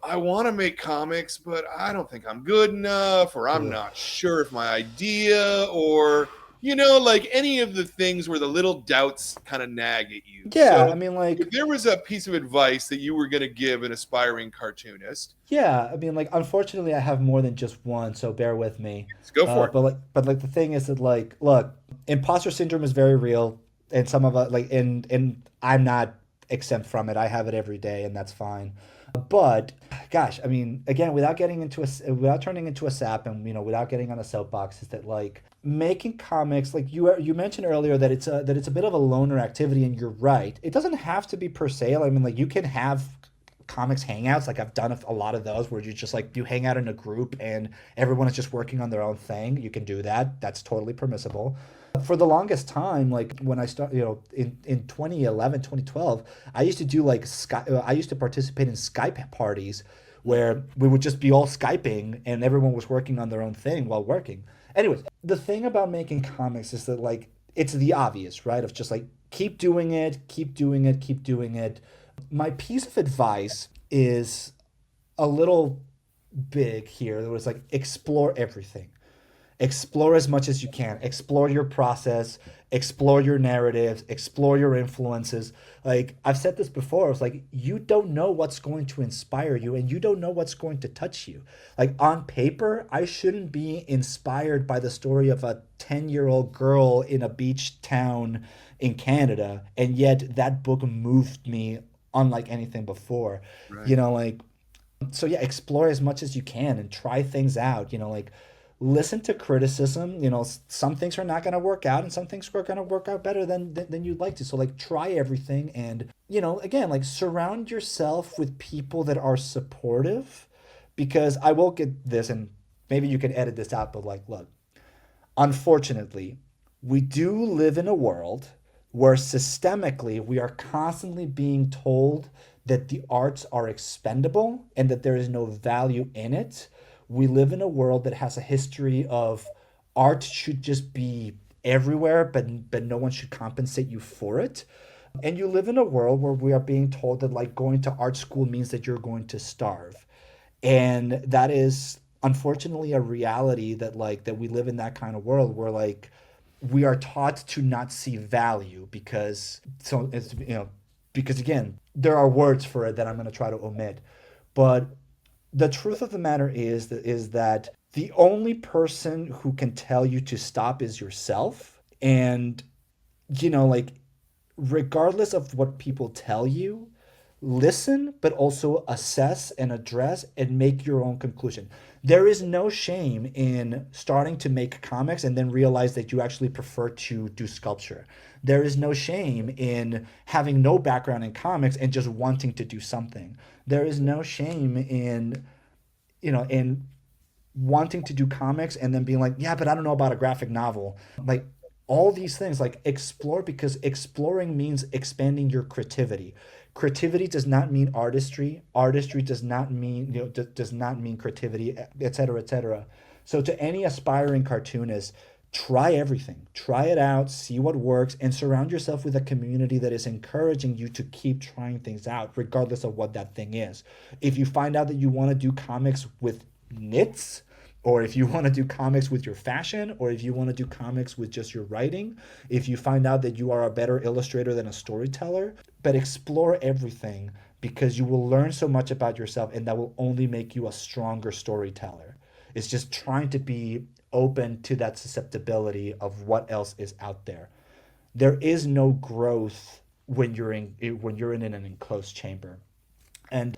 I want to make comics, but I don't think I'm good enough, or I'm not sure if my idea, or, like any of the things where the little doubts kind of nag at you. Yeah, So I mean, like, if there was a piece of advice that you were going to give an aspiring cartoonist, yeah, I mean, like, unfortunately, I have more than just one, so bear with me. let's go for it. But the thing is that, like, look, imposter syndrome is very real, and some of us, like, and I'm not exempt from it. I have it every day, and that's fine. But gosh, I mean, again, without turning into a sap, and without getting on a soapbox, is that like making comics, like you mentioned earlier that it's a bit of a loner activity, and you're right. It doesn't have to be per se. I mean, like you can have comics hangouts, like I've done a lot of those where you just like you hang out in a group and everyone is just working on their own thing. You can do that. That's totally permissible. For the longest time, like when I start, in 2011, 2012, I used to do like I used to participate in Skype parties where we would just be all Skyping and everyone was working on their own thing while working. Anyways, the thing about making comics is that like it's the obvious, right? Of just like keep doing it, keep doing it, keep doing it. My piece of advice is a little big here. It was like explore everything. Explore as much as you can. Explore your process, explore your narratives, explore your influences. Like I've said this before, it's like you don't know what's going to inspire you and you don't know what's going to touch you. Like on paper, I shouldn't be inspired by the story of a 10-year-old girl in a beach town in Canada, and yet that book moved me unlike anything before. Right. Like so yeah, explore as much as you can and try things out, like listen to criticism. Some things are not going to work out and some things are going to work out better than you'd like to. So like try everything and, again, like surround yourself with people that are supportive, because I will get this, and maybe you can edit this out, but like, look, unfortunately, we do live in a world where systemically we are constantly being told that the arts are expendable and that there is no value in it. We live in a world that has a history of art should just be everywhere, but no one should compensate you for it. And you live in a world where we are being told that like going to art school means that you're going to starve. And that is unfortunately a reality that we live in that kind of world where like we are taught to not see value because again, there are words for it that I'm going to try to omit. But the truth of the matter is that the only person who can tell you to stop is yourself. And, like, regardless of what people tell you, listen, but also assess and address and make your own conclusion. There is no shame in starting to make comics and then realize that you actually prefer to do sculpture. There is no shame in having no background in comics and just wanting to do something. There is no shame in wanting to do comics and then being like, yeah, but I don't know about a graphic novel. Like all these things, like explore, because exploring means expanding your creativity. Creativity does not mean artistry. Artistry does not mean, does not mean creativity, et cetera, et cetera. So to any aspiring cartoonist, try everything, try it out, see what works, and surround yourself with a community that is encouraging you to keep trying things out, regardless of what that thing is. If you find out that you want to do comics with knits, or if you want to do comics with your fashion, or if you want to do comics with just your writing, if you find out that you are a better illustrator than a storyteller, but explore everything, because you will learn so much about yourself and that will only make you a stronger storyteller. It's just trying to be open to that susceptibility of what else is out there. There is no growth when you're in an enclosed chamber. And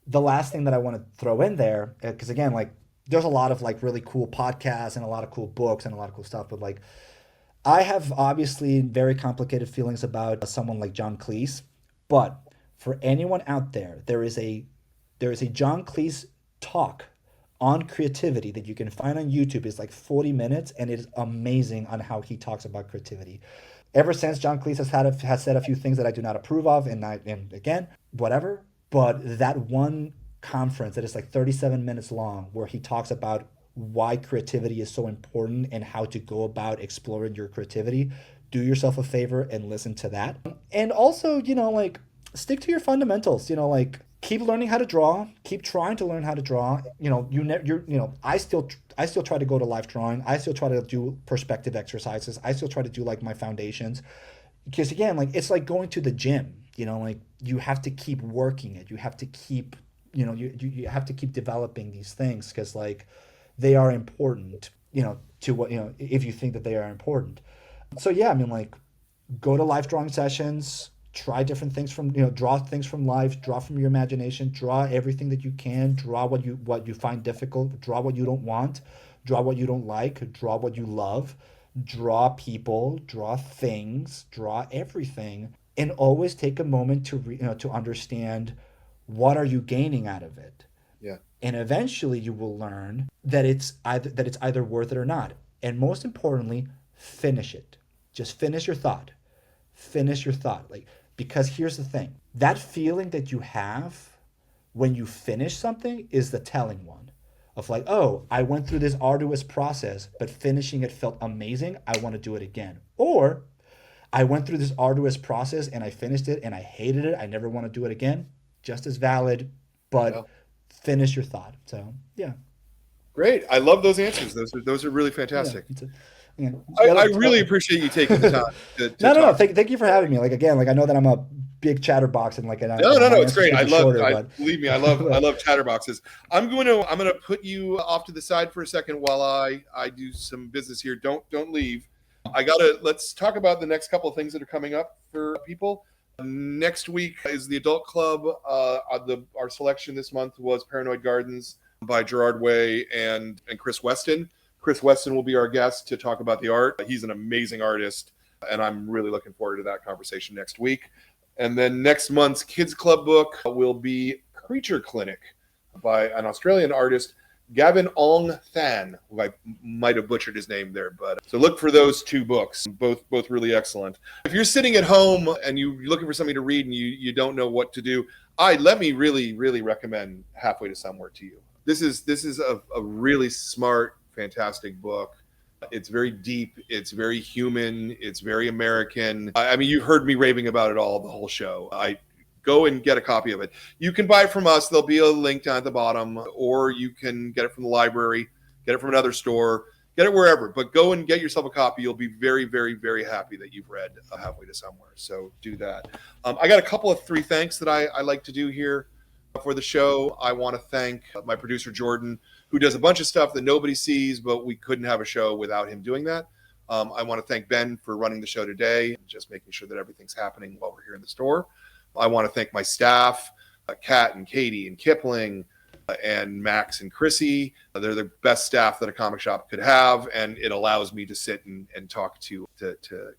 the last thing that I want to throw in there, because again, like there's a lot of like really cool podcasts and a lot of cool books and a lot of cool stuff, but like I have obviously very complicated feelings about someone like John Cleese. But for anyone out there, there is a John Cleese talk on creativity that you can find on YouTube. It's like 40 minutes and it is amazing on how he talks about creativity. Ever since John Cleese has said a few things that I do not approve of, and again, whatever. But that one conference that is like 37 minutes long, where he talks about why creativity is so important and how to go about exploring your creativity, do yourself a favor and listen to that. And also, like, stick to your fundamentals, like, keep learning how to draw, keep trying to learn how to draw. I still try to go to live drawing. I still try to do perspective exercises. I still try to do like my foundations, because again, like, it's like going to the gym, like, you have to keep working it. You have to keep, you have to keep developing these things, because like, they are important, to what, if you think that they are important. So yeah, I mean, like, go to live drawing sessions, try different things from, draw things from life, draw from your imagination, draw everything that you can, draw what you find difficult, draw what you don't want, draw what you don't like, draw what you love, draw people, draw things, draw everything, and always take a moment to to understand, what are you gaining out of it. Yeah. And eventually you will learn that it's either worth it or not. And most importantly, finish it. Just finish your thought. Finish your thought. Like, because here's the thing. That feeling that you have when you finish something is the telling one. Of like, oh, I went through this arduous process, but finishing it felt amazing. I want to do it again. Or I went through this arduous process and I finished it and I hated it. I never want to do it again. Just as valid, but Yeah. finish your thought. So yeah. Great. I love those answers. Those are really Yeah, fantastic. yeah. I really appreciate you taking the time to No. talk. Thank you for having me. Like, again, like, I know that I'm a big chatterbox, and like, No, my it's answers great. could I be love. shorter, but Believe me, I love chatterboxes. I'm gonna put you off to the side for a second while I do some business here. Don't leave. Let's talk about the next couple of things that are coming up for people. Next week is the Adult Club. Our selection this month was Paranoid Gardens by Gerard Way and Chris Weston. Chris Weston will be our guest to talk about the art. He's an amazing artist, and I'm really looking forward to that conversation next week. And then next month's Kids Club book will be Creature Clinic by an Australian artist, Gavin Ong Than, who I might have butchered his name there, but so look for those two books, both really excellent. If you're sitting at home and you're looking for something to read and you don't know what to do, let me really recommend Halfway to Somewhere to you. This is a really smart, fantastic book. It's very deep. It's very human. It's very American. I mean, you've heard me raving about it all the whole show. I go and get a copy of it. You can buy it from us. There'll be a link down at the bottom, or you can get it from the library, get it from another store, get it wherever. But go and get yourself a copy. You'll be very happy that you've read Halfway to Somewhere. So do that. I got a couple of 3 thanks that I like to do here for the show. I want to thank my producer, Jordan, who does a bunch of stuff that nobody sees, but we couldn't have a show without him doing that. I want to thank Ben for running the show today, just making sure that everything's happening while we're here in the store. I want to thank my staff, Kat and Katie and Kipling, and Max and Chrissy. They're the best staff that a comic shop could have, and it allows me to sit and talk to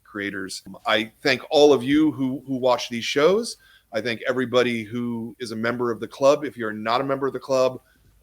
creators. I thank all of you who watch these shows. I thank everybody who is a member of the club. If you're not a member of the club,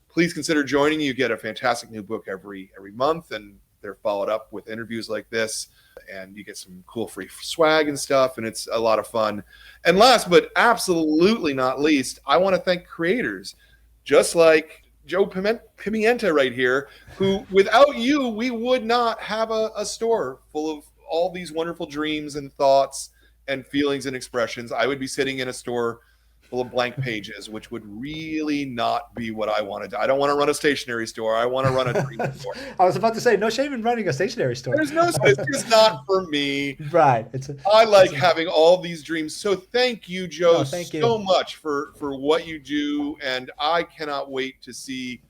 please consider joining. You get a fantastic new book every month, and they're followed up with interviews like this, and you get some cool free swag and stuff, and it's a lot of fun. And last but absolutely not least, I want to thank creators, just like Joe Pimienta right here, who without you, we would not have a store full of all these wonderful dreams and thoughts and feelings and expressions. I would be sitting in a store full of blank pages, which would really not be what I wanted. I don't want to run a stationery store. I want to run a dream store. I was about to say, no shame in running a stationery store. It's just not for me. Right. I like having all these dreams. So thank you, Joe, No, much for what you do. And I cannot wait to see,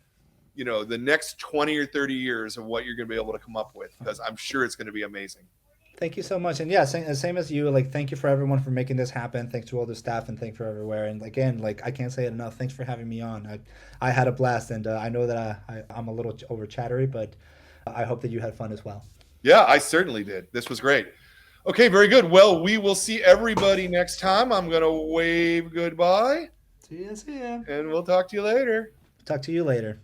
the next 20 or 30 years of what you're going to be able to come up with, because I'm sure it's going to be amazing. Thank you so much. And yeah, same as you. Like, thank you for everyone for making this happen. Thanks to all the staff, and thanks for everywhere. And again, like, I can't say it enough. Thanks for having me on. I had a blast, and I know that I'm a little over chattery, but I hope that you had fun as well. Yeah, I certainly did. This was great. Okay, very good. Well, we will see everybody next time. I'm going to wave goodbye. See ya. And we'll talk to you later. Talk to you later.